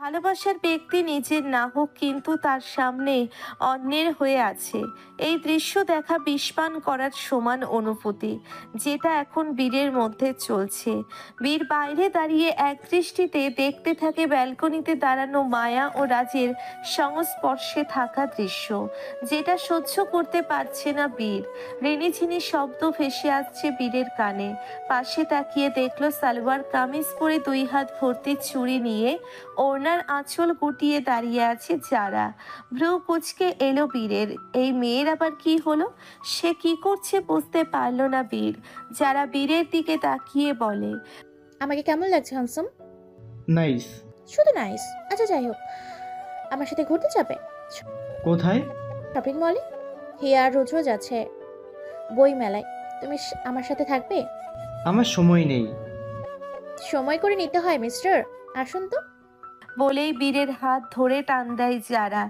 ভালোবাসার ব্যক্তি নিজের না হোক কিন্তু তার সামনে অন্যের হয়ে আছে। এই দৃশ্য দেখা বিষপান করার সমান অনুভূতি, যেটা এখন বীরের মধ্যে চলছে। বীর বাইরে দাঁড়িয়ে এক দৃষ্টিতে দেখতে থাকে ব্যালকনিতে দাঁড়ানো মায়া ও রাজের সংস্পর্শে থাকা দৃশ্য, যেটা সহ্য করতে পারছে না বীর। রিনিঝিনি শব্দ ভেসে আসছে বীরের কানে। পাশে তাকিয়ে দেখলো সালোয়ার কামিজ পরে দুই হাত ভর্তি চুড়ি নিয়ে ওড়নার আঁচল গুটিয়ে দাঁড়িয়ে আছে যারা। ভ্রু কুচকে এলো বীরের। এই মেয়ের আবার কি হলো? সে কি করছে বুঝতে পারলো না বীর। যারা বীরের দিকে তাকিয়ে বলে, আমাকে কেমন লাগছে হ্যান্ডসাম? নাইস। শুধু নাইস? আচ্ছা যাই হোক, আমার সাথে ঘুরতে যাবে? কোথায়? শপিং মলে। হিয়া আর রুদ্র যাচ্ছে বই মেলায়। তুমি আমার সাথে থাকবে? আমার সময় নেই। সময় করে নিতে হয় মিস্টার। আসুন তো। বলেই বীরের হাত ধরে টান দেয় যারা।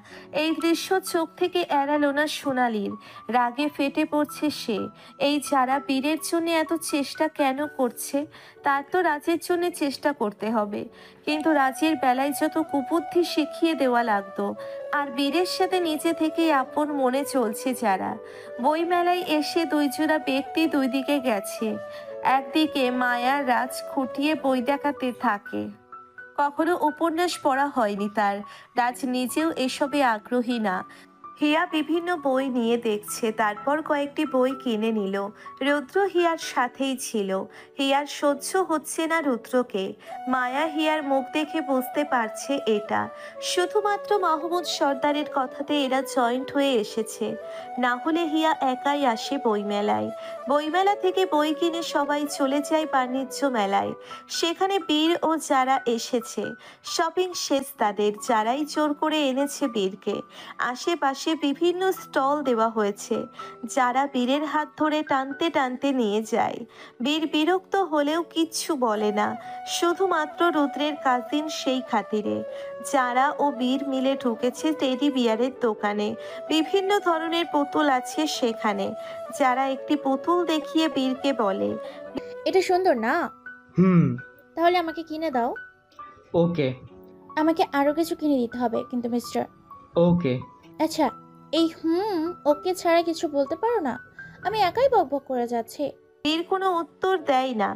এই দৃশ্য চোখ থেকে এড়ালো না সোনালির। রাগে ফেটে পড়ছে সে। এই যারা বীরের জন্য এত চেষ্টা কেন করছে? তার তো রাজের জন্য চেষ্টা করতে হবে, কিন্তু রাজের বেলায় যত কুবুদ্ধি শিখিয়ে দেওয়া লাগতো। আর বীরের সাথে নিজে থেকেই আপন মনে চলছে যারা। বইমেলায় এসে দুই জোড়া ব্যক্তি দুই দিকে গেছে। একদিকে মায়া রাজ খুঁটিয়ে বই দেখাতে থাকে। কখনো উপন্যাস পড়া হয়নি তার। রাজ নিজেও এসবে আগ্রহী না। হিয়া বিভিন্ন বই নিয়ে দেখছে, তারপর কয়েকটি বই কিনে নিল। রুদ্র হিয়ার সাথেই ছিল। হিয়ার সহ্য হচ্ছে না রুদ্রকে। মায়া হিয়ার মুখ দেখে বুঝতে পারছে এটা শুধুমাত্র মাহমুদ সর্দারের কথাতে এরা জয়েন্ট হয়ে এসেছে। না হলে হিয়া একাই আসে বইমেলায়। বইমেলা থেকে বই কিনে সবাই চলে যায় বাণিজ্য মেলায়। সেখানে বীর ও যারা এসেছে। শপিং শেষ তাদের। যারাই জোর করে এনেছে বীরকে। আশেপাশে বিভিন্ন স্টল দেওয়া হয়েছে। যারা বীরের হাত ধরে টানতে টানতে নিয়ে যায়। বীর বিরক্ত হলেও কিচ্ছু বলে না, শুধুমাত্র রুদ্রের কাজিন সেই খাতিরে। যারা ও বীর মিলে ঢুকেছে টেডি বিয়ারের দোকানে। বিভিন্ন ধরনের পুতুল আছে সেখানে। যারা একটি পুতুল দেখিয়ে বীরকে বলে, এটা সুন্দর না? হুম। তাহলে আমাকে কিনে দাও। ওকে। আমাকে আরো কিছু কিনে দিতে হবে কিন্তু মিস্টার। ওকে। আচ্ছা, এই ওকে ছাড়া কিছু বলতে পারো না? আমি একাই বকবক করে যাচ্ছি। বীর কোনো উত্তর দেয় না।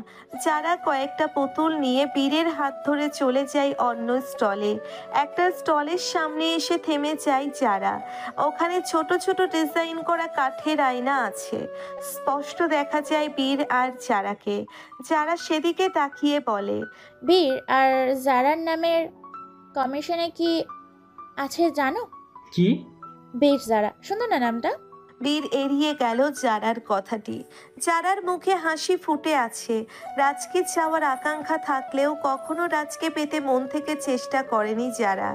যারা কয়েকটা পুতুল নিয়ে বীরের হাত ধরে চলে যায় অন্য স্টলে। একটা স্টলের সামনে এসে থেমে যায় যারা। ওখানে ছোট ছোট ডিজাইন করা কাঠের আয়না আছে। স্পষ্ট দেখা যায় বীর আর যারাকে। যারা সেদিকে তাকিয়ে বলে, বীর আর জারার নামের কমিশনে কি আছে জানো? কি? বীর জারা, সুন্দর না নামটা? বীর এড়িয়ে গেল জারার কথাটি। জারার মুখে হাসি ফুটে আছে। রাজকে চাওয়ার আকাঙ্ক্ষা থাকলেও কখনো রাজকে পেতে মন থেকে চেষ্টা করেনি যারা,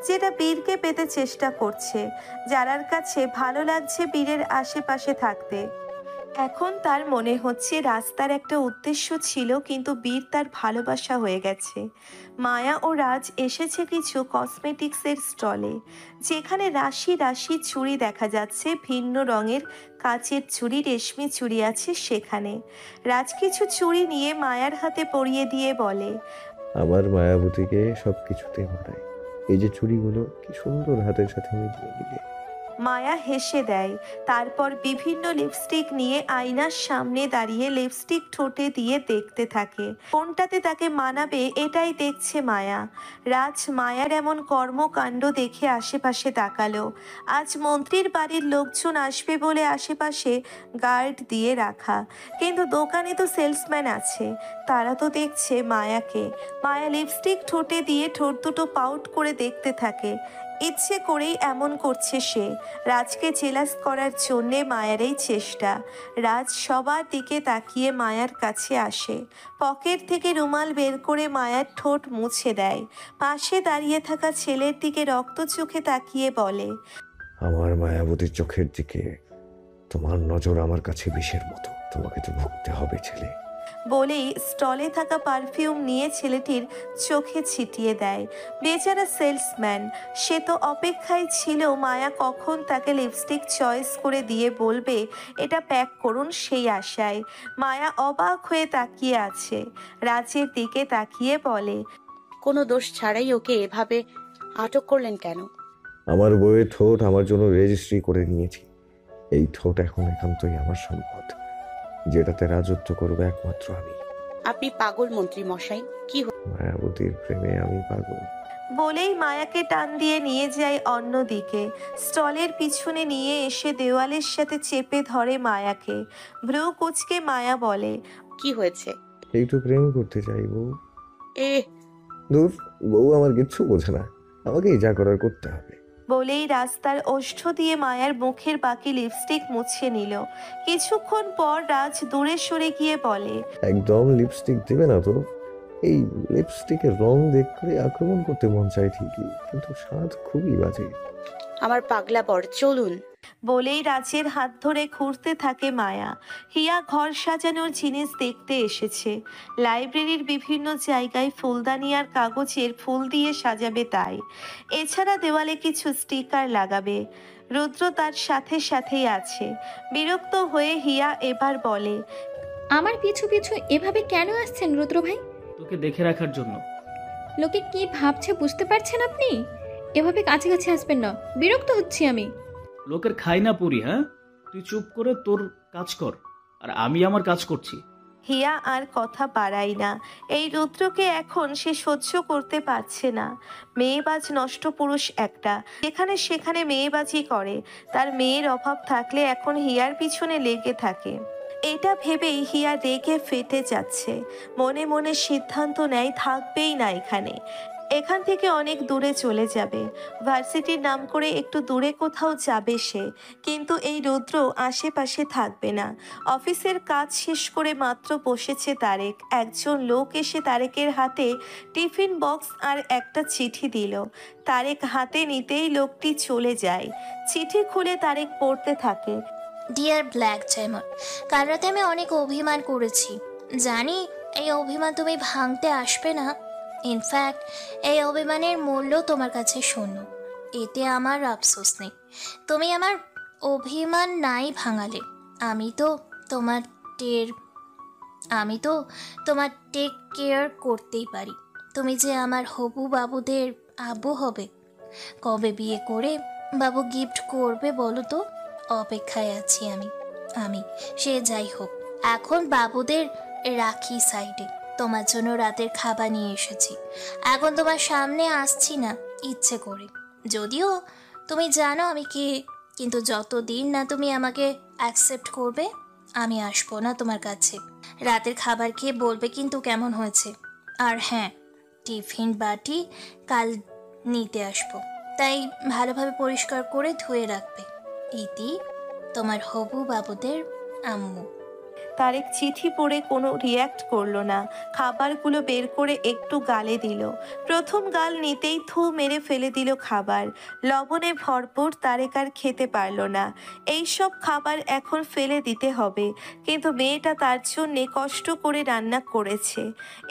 যেটা বীরকে পেতে চেষ্টা করছে। জারার কাছে ভালো লাগছে বীরের আশেপাশে থাকতে। এখন তার মনে হচ্ছে রাস্তার একটা উদ্দেশ্য ছিল, কিন্তু বীর তার ভালোবাসা হয়ে গেছে। মায়া ও রাজ এসেছে কিছু কসমেটিক্সের স্টলে, যেখানে রাশি রাশি চুড়ি দেখা যাচ্ছে। ভিন্ন রঙের কাচের চুড়ি, রেশমি চুড়ি আছে সেখানে। রাজ কিছু চুড়ি নিয়ে মায়ার হাতে পরিয়ে দিয়ে বলে, আমার মায়াবতীকে সবকিছুতে মানায়। এই যে চুড়িগুলো কি সুন্দর হাতের সাথে মিলিয়ে দিলে। মায়া হেসে দেয়। তারপর বিভিন্ন লিপস্টিক নিয়ে আয়নার সামনে দাঁড়িয়ে লিপস্টিক ঠোঁটে দিয়ে দেখতে থাকে কোনটাতে তাকে মানাবে, এটাই দেখছে মায়া। রাজ মায়ার এমন কর্মকাণ্ড দেখে আশেপাশে তাকালো। আজ মন্ত্রীর বাড়ির লোকজন আসবে বলে আশেপাশে গার্ড দিয়ে রাখা, কিন্তু দোকানে তো সেলসম্যান আছে। তারা তো দেখছে মায়াকে। মায়া লিপস্টিক ঠোঁটে দিয়ে ঠোঁট দুটো পাউট করে দেখতে থাকে। ইচ্ছে করেই এমন করছে সে। রাজকে জেলাস করার জন্যে মায়ের এই চেষ্টা। রাজ সবার দিকে তাকিয়ে মায়ার কাছে আসে। পকেট থেকে রুমাল বের করে মায়ার ঠোঁট মুছে দেয়। পাশে দাঁড়িয়ে থাকা ছেলের দিকে রক্ত চোখে তাকিয়ে বলে, আমার মায়াবতীর চোখের দিকে তোমার নজর আমার কাছে বিষের মতো। তোমাকে তো ভুগতে হবে ছেলে। বলেই স্টলে থাকা পারফিউম নিয়ে ছেলেটির চোখে ছিটিয়ে দেয়। বেচারা সেলসম্যান, সে তো অপেক্ষায় ছিল মায়া কখন তাকে লিপস্টিক চয়েস করে দিয়ে বলবে এটা প্যাক করুন, সেই আশায়। মায়া অবাক হয়ে তাকিয়ে আছে। রাজের দিকে তাকিয়ে বলে, কোনো দোষ ছাড়াই ওকে এভাবে আটক করলেন কেন? আমার বইয়ের ঠোঁট আমার জন্য রেজিস্ট্রি করে নিয়েছি। এই ঠোঁট এখন একান্তই আমার সম্পদ, যেটাতে রাজত্ব করবে একমাত্র আমি। আপনি পাগল মন্ত্রী মশাই। কি মায়াবতীর প্রেমে আমি পাগল। বলেই মায়াকে টান দিয়ে নিয়ে যায় অন্যদিকে। স্টলের পিছনে নিয়ে এসে দেওয়ালের সাথে চেপে ধরে মায়াকে। ভ্রু কুচকে মায়া বলে, কি হয়েছে? একটু প্রেম করতে চাই বউ। এ দূর, বউ আমার কিচ্ছু বোঝে না, আমাকেই যা করার করতে হবে। বলেই রাস্তার ওষ্ঠ দিয়ে মায়ার মুখের বাকি লিপস্টিক মুছে নিল। কিছুক্ষণ পর রাজ দূরে সরে গিয়ে বলে, একদম লিপস্টিক দেবে না তো? এই লিপস্টিকের রং দেখলে আক্রমণ করতে মন চায় ঠিকই, কিন্তু স্বাদ খুবই বাজে। আমার পাগলা বর, চলুন। বলেই রাজের হাত ধরে ঘুরতে থাকে মায়া। হিয়া ঘর সাজানোর জিনিস দেখতে এসেছে। লাইব্রেরির বিভিন্ন জায়গায় ফুলদানি আর কাগজের ফুল দিয়ে সাজাবে তাই। এছাড়া দেওয়ালে কিছু স্টিকার লাগাবে। রুদ্র তার সাথে সাথেই আছে। বিরক্ত হয়ে হিয়া এবার বলে, আমার পিছু পিছু এভাবে কেন আসছেন রুদ্র ভাই? তোকে দেখে রাখার জন্য। লোকে কি ভাবছে বুঝতে পারছেন আপনি? এভাবে কাছাকাছি আসবেন না, বিরক্ত হচ্ছি আমি। লোকের খাই না পুরি, হ্যাঁ? তুই চুপ করে তোর কাজ কর, আর আমি আমার কাজ করছি। হিয়া আর কথা বাড়াই না। এই রুদ্রকে এখন সে সহ্য করতে পারছে না। মেয়েবাজ নষ্ট পুরুষ একটা, যেখানে সেখানে মেয়েবাজি করে। তার মেয়ের অভাব থাকলে এখন হিয়ার পিছনে লেগে থাকে। এটা ভেবেই হিয়া রেগে ফেটে যাচ্ছে। মনে মনে সিদ্ধান্ত নেয় থাকবেই না এখানে। এখান থেকে অনেক দূরে চলে যাবে। ভার্সিটির নাম করে একটু দূরে কোথাও যাবে সে। কিন্তু এই রুদ্র আশেপাশে থাকবে না। অফিসের কাজ শেষ করে মাত্র বসেছে তারেক। একজন লোক এসে তারেকের হাতে টিফিন বক্স আর একটা চিঠি দিল। তারেক হাতে নিতেই লোকটি চলে যায়। চিঠি খুলে তারেক পড়তে থাকে। ডিয়ার ব্ল্যাক ডায়মন্ড, কাল রাতে আমি অনেক অভিমান করেছি। জানি এই অভিমান তুমি ভাঙতে আসবে না। ইনফ্যাক্ট এই অভিমানের মূল্য তোমার কাছে শূন্য। এতে আমার আফসোস নেই। তুমি আমার অভিমান নাই ভাঙালে। আমি তো তোমার টেক কেয়ার করতেই পারি। তুমি যে আমার হবু বাবুদের আব্বু হবে। কবে বিয়ে করে বাবু গিফট করবে বলো তো? অপেক্ষায় আছি আমি সে যাই হোক, এখন বাবুদের রাখি সাইডে। তোমার জন্য রাতের খাবার নিয়ে এসেছি। এখন তোমার সামনে আসছি না ইচ্ছে করে, যদিও তুমি জানো আমি কে। কিন্তু যতদিন না তুমি আমাকে অ্যাকসেপ্ট করবে, আমি আসবো না তোমার কাছে। রাতের খাবার খেয়ে বলবে কিন্তু কেমন হয়েছে। আর হ্যাঁ, টিফিন বাটি কাল নিতে আসবো, তাই ভালোভাবে পরিষ্কার করে ধুয়ে রাখবে। ইতি, তোমার হবু বাবুদের আম্মু। তারেক চিঠি পড়ে কোনো রিয়্যাক্ট করলো না। খাবারগুলো বের করে একটু গালে দিল। প্রথম গাল নিতেই থু মেরে ফেলে দিল খাবার। লবণে ভরপুর। তারেক আর খেতে পারল না। এই সব খাবার এখন ফেলে দিতে হবে, কিন্তু মেয়েটা তার জন্যে কষ্ট করে রান্না করেছে।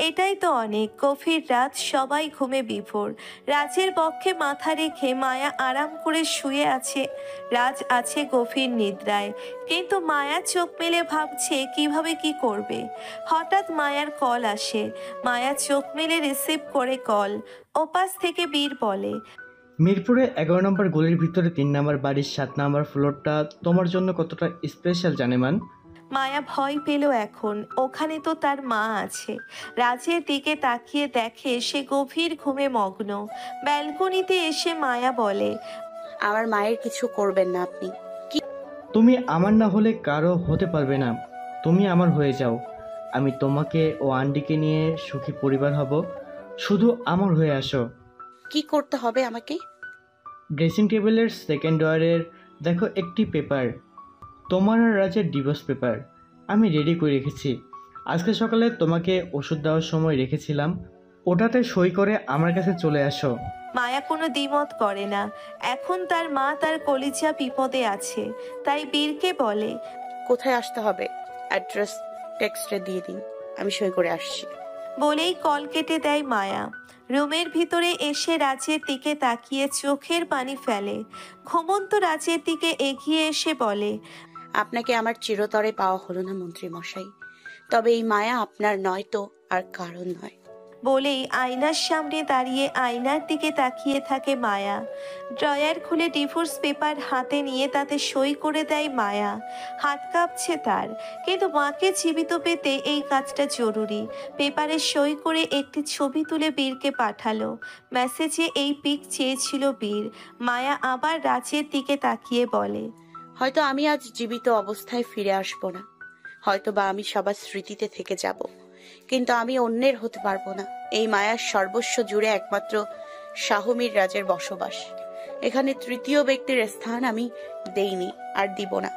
এটাই তো অনেক। গভীর রাত, সবাই ঘুমে বিভোর। রাজের বক্ষে মাথা রেখে মায়া আরাম করে শুয়ে আছে। রাজ আছে গভীর নিদ্রায়, কিন্তু মায়া চোখ মেলে ভাবছে কিভাবে কি করবে। হঠাৎ মায়ার কল আসে। মায়া চোখ মেলে রিসিভ করে কল। ওপাশ থেকে বীর বলে, মিরপুরে 11 নম্বর গলির ভিতরে 3 নম্বর বাড়ির 7 নম্বর ফ্লোরটা তোমার জন্য কতটা স্পেশাল জানেমান। মায়া ভয় পেল এখন। ওখানে তো তার মা আছে। রাজের দিকে তাকিয়ে দেখে সে গভীর ঘুমে মগ্ন। ব্যালকনিতে এসে মায়া বলে, আমার মায়ের কিছু করবেন না আপনি। তুমি আমার না হলে কারো হতে পারবে না। তুমি আমার হয়ে যাও। আমি তোমাকে ও আন্টিকে নিয়ে সুখী পরিবার হব। শুধু আমার হয়ে আসো। কি করতে হবে আমাকে? ড্রেসিং টেবিলের সেকেন্ড ড্রয়ারের দেখো একটি পেপার, তোমার আর রাজের ডিভোর্স পেপার। আমি রেডি করে রেখেছি। আজকে সকালে তোমাকে ওষুধ দেওয়ার সময় রেখেছিলাম। ওটাতে সই করে আমার কাছে চলে আসো। মায়া কোনো দ্বিমত করে না। এখন তার মা তার কলিজা বিপদে আছে। তাই বীরকে বলে, কোথায় আসতে হবে? অ্যাড্রেস টেক্সটে দিয়ে দিন, আমি সই করে আসছি। বলেই কল কেটে দেয় মায়া। রুমের ভিতরে এসে রাজের দিকে তাকিয়ে চোখের পানি ফেলে। ঘুমন্ত রাজের দিকে এগিয়ে এসে বলে, আপনাকে আমার চিরতরে পাওয়া হলো না মন্ত্রী মশাই, তবে এই মায়া আপনার নয় তো আর কারণ নয়। বলেই আয়নার সামনে দাঁড়িয়ে আয়নার দিকে তাকিয়ে থাকে মায়া। ড্রয়ার খুলে ডিভোর্স পেপার হাতে নিয়ে তাতে সই করে দেয় মায়া। হাত কাঁপছে তার, কিন্তু মাকে জীবিত পেতে এই কাজটা জরুরি। পেপারে সই করে একটি ছবি তুলে বীরকে পাঠালো। মেসেজে এই পিক চেয়েছিল বীর। মায়া আবার রাজের দিকে তাকিয়ে বলে, হয়তো আমি আজ জীবিত অবস্থায় ফিরে আসবো না, হয়তো বা আমি সবার স্মৃতিতে থেকে যাব, কিন্তু আমি অন্যের হতে পারবো না। এই মায়ার সর্বস্ব জুড়ে একমাত্র শাহমীর রাজের বসবাস। এখানে তৃতীয় ব্যক্তির স্থান আমি দেইনি আর দিব না।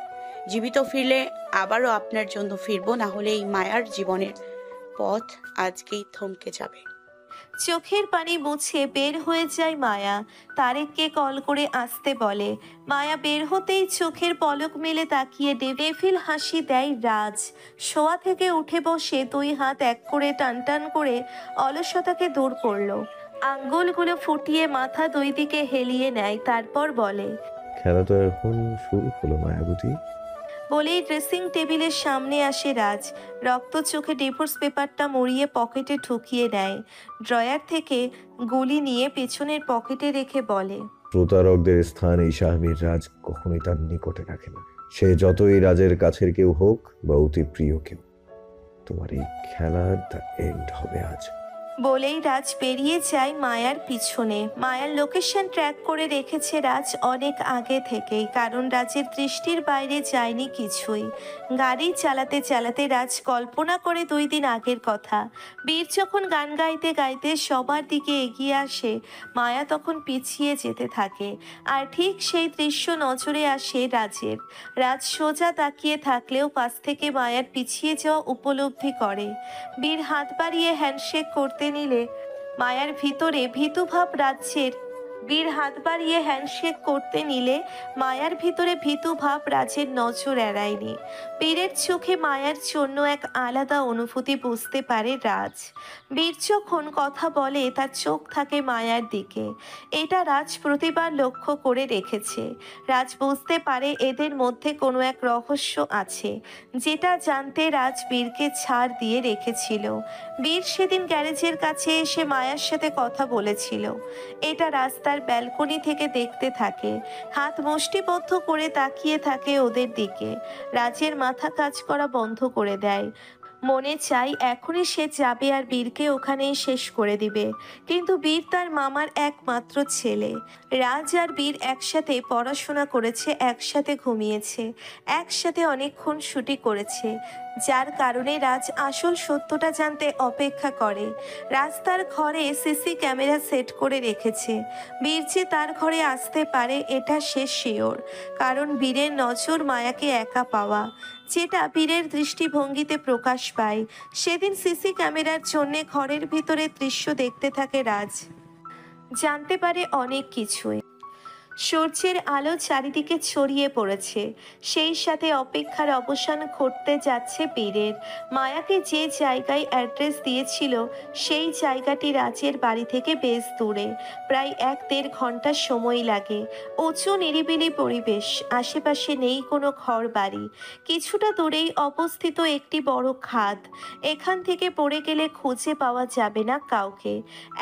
জীবিত ফিরলে আবারও আপনার জন্য ফিরবো, না হলে এই মায়ার জীবনের পথ আজকেই থমকে যাবে। চোখের পানি মুছে বের হয়ে যায় মায়া। তারেককে কল করে আসতে বলে। মায়া বের হতেই চোখের পলক মেলে তাকিয়ে ডেভিল হাসি দেয় রাজ। শোয়া থেকে উঠে বসে 2 হাত এক করে টান টান করে অলসতাকে দূর করলো। আঙ্গুলগুলো ফুটিয়ে মাথা 2 দিকে হেলিয়ে নেয়, তারপর বলে, খেলা তো এখন শুরু হলো মায়াবতী। বলেই ড্রেসিং টেবিলের সামনে আসে রাজ। রক্ত চোখে ডিভোর্স পেপারটা মুড়িয়ে পকেটে ঢুকিয়ে নেয়। ড্রয়ার থেকে গুলি নিয়ে পেছনের পকেটে রেখে বলে, প্রতারকদের স্থান এই শাহমীর রাজ কখনোই তার নিকটে রাখে না। সে যতই রাজের কাছের কেউ হোক বা অতি প্রিয় কেউ, তোমার এই খেলার দ্য এন্ড হবে আজ। বলেই রাজ বেরিয়ে যায় মায়ার পিছনে। মায়ার লোকেশন ট্র্যাক করে রেখেছে রাজ অনেক আগে থেকেই, কারণ রাজের দৃষ্টির বাইরে যায়নি কিছুই। গাড়ি চালাতে চালাতে রাজ কল্পনা করে 2 দিন আগের কথা। বীর যখন গান গাইতে গাইতে সবার দিকে এগিয়ে আসে, মায়া তখন পিছিয়ে যেতে থাকে। আর ঠিক সেই দৃশ্য নজরে আসে রাজের। রাজ সোজা তাকিয়ে থাকলেও পাশ থেকে মায়ার পিছিয়ে যাওয়া উপলব্ধি করে। বীর হাত বাড়িয়ে হ্যান্ডশেক করতে নিলে মায়ার ভিতরে ভীতুভাব রাজ্যের বীর হাত বাড়িয়ে হ্যান্ডশেক করতে নিলে মায়ার ভিতরে ভীতুভাব রাজের নজর এড়ায়নি। বীরের চোখে মায়ার জন্য এক আলাদা অনুভূতি বুঝতে পারে রাজ। বীর যখন কথা বলে তার চোখ থাকে মায়ার দিকে। এটা রাজ প্রতিবার লক্ষ্য করে রেখেছে। রাজ বুঝতে পারে এদের মধ্যে কোনো এক রহস্য আছে, যেটা জানতে রাজ বীরকে ছাড় দিয়ে রেখেছিল। বীর সেদিন গ্যারেজের কাছে এসে মায়ার সাথে কথা বলেছিল। এটা রাস্তার ব্যালকনি থেকে দেখতে থাকে। হাত মুষ্টিবদ্ধ করে তাকিয়ে থাকে ওদের দিকে। রাজের মাথা কাজ করা বন্ধ করে দেয়। মনে চাই এখনই সে যাবে আর বীরকে ওখানেই শেষ করে দিবে, কিন্তু বীর তার মামার একমাত্র ছেলে। রাজ আর বীর একসাথে পড়াশোনা করেছে, একসাথে ঘুমিয়েছে, একসাথে অনেকক্ষণ ছুটি করেছে, যার কারণে রাজ আসল সত্যটা জানতে অপেক্ষা করে। রাজ তার ঘরে সিসি ক্যামেরা সেট করে রেখেছে। বীর যে তার ঘরে আসতে পারে এটা সে শিওর, কারণ বীরের নজর মায়াকে একা পাওয়া, যেটা বীরের দৃষ্টিভঙ্গিতে প্রকাশ পায়। সেদিন সিসি ক্যামেরার জন্য ঘরের ভিতরে দৃশ্য দেখতে থাকে রাজ। জানতে পারে অনেক কিছুই। সূর্যের আলো চারিদিকে ছড়িয়ে পড়েছে, সেই সাথে অপেক্ষার অবসান ঘটতে যাচ্ছে বীরের। মায়াকে যে জায়গায় অ্যাড্রেস দিয়েছিল সেই জায়গাটি রাজের বাড়ি থেকে বেশ দূরে, প্রায় 1-1.5 ঘন্টা সময় লাগে। উঁচু নিরিবিলি পরিবেশ, আশেপাশে নেই কোনো ঘর বাড়ি। কিছুটা দূরেই অবস্থিত একটি বড় খাদ। এখান থেকে পড়ে গেলে খুঁজে পাওয়া যাবে না কাউকে,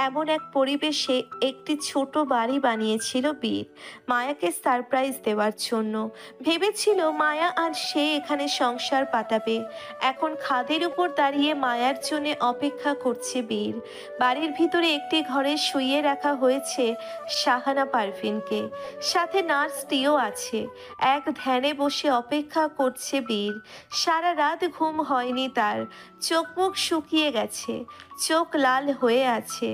এমন এক পরিবেশে একটি ছোট বাড়ি বানিয়েছিল বীর মায়াকে সারপ্রাইজ দেওয়ার জন্য। ভেবেছিল মায়া আর সে এখানে সংসার পাতাবে। এখন খাদের উপর দাঁড়িয়ে মায়ার জন্য অপেক্ষা করছে বীর। বাড়ির ভিতরে একটি ঘরে শুইয়ে রাখা হয়েছে শাহানা পারভিনকে, সাথে নার্সটিও আছে। এক ধ্যানে বসে অপেক্ষা করছে বীর। সারা রাত ঘুম হয়নি তার, চোখ মুখ শুকিয়ে গেছে, চোখ লাল হয়ে আছে।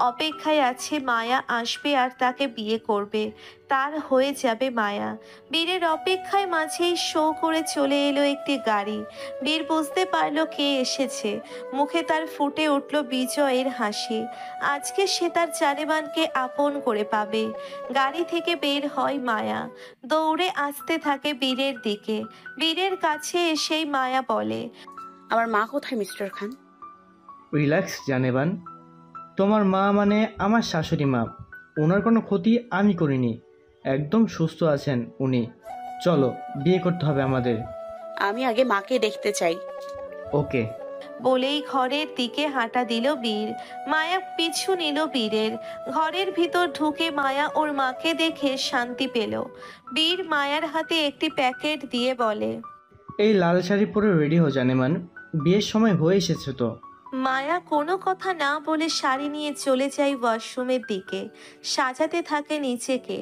অপেক্ষায় আছে মায়া আসবে আর তাকে বিয়ে করবে, তার হয়ে যাবে মায়া। বীরের অপেক্ষায় মাঝেই শো করে চলে এলো একটি গাড়ি। বীর বুঝতে পারলো কে এসেছে। মুখে তার ফুটে উঠল বিজয়ের হাসি। আজকে সে তার জানেমানকে আপন করে পাবে। গাড়ি থেকে বের হয় মায়া, দৌড়ে আসতে থাকে বীরের দিকে। বীরের কাছে এসেই মায়া বলে, আমার মা কোথায় মিস্টার খান? রিল্যাক্স জানেবান, তোমার মা মানে আমার শাশুড়ি মা, ওনার কোনো ক্ষতি আমি করিনি, একদম সুস্থ আছেন উনি। চলো, বিয়ে করতে হবে আমাদের। আমি আগে মাকে দেখতে চাই। ওকে। বলেই ঘরের দিকে হাঁটা দিল বীর। মায়া পিছু নিল বীরের। ঘরের ভিতর ঢুকে মায়া ওর মাকে দেখে শান্তি পেল। বীর মায়ার হাতে একটি প্যাকেট দিয়ে বলে, এই লাল শাড়ি পরে রেডি হো জানেমান, বিয়ের সময় হয়ে এসেছে তো। মায়া কোনো কথা না বলে শাড়ি নিয়ে চলে যায় ওয়াশরুমের দিকে, সাজাতে থাকে নিজেকে।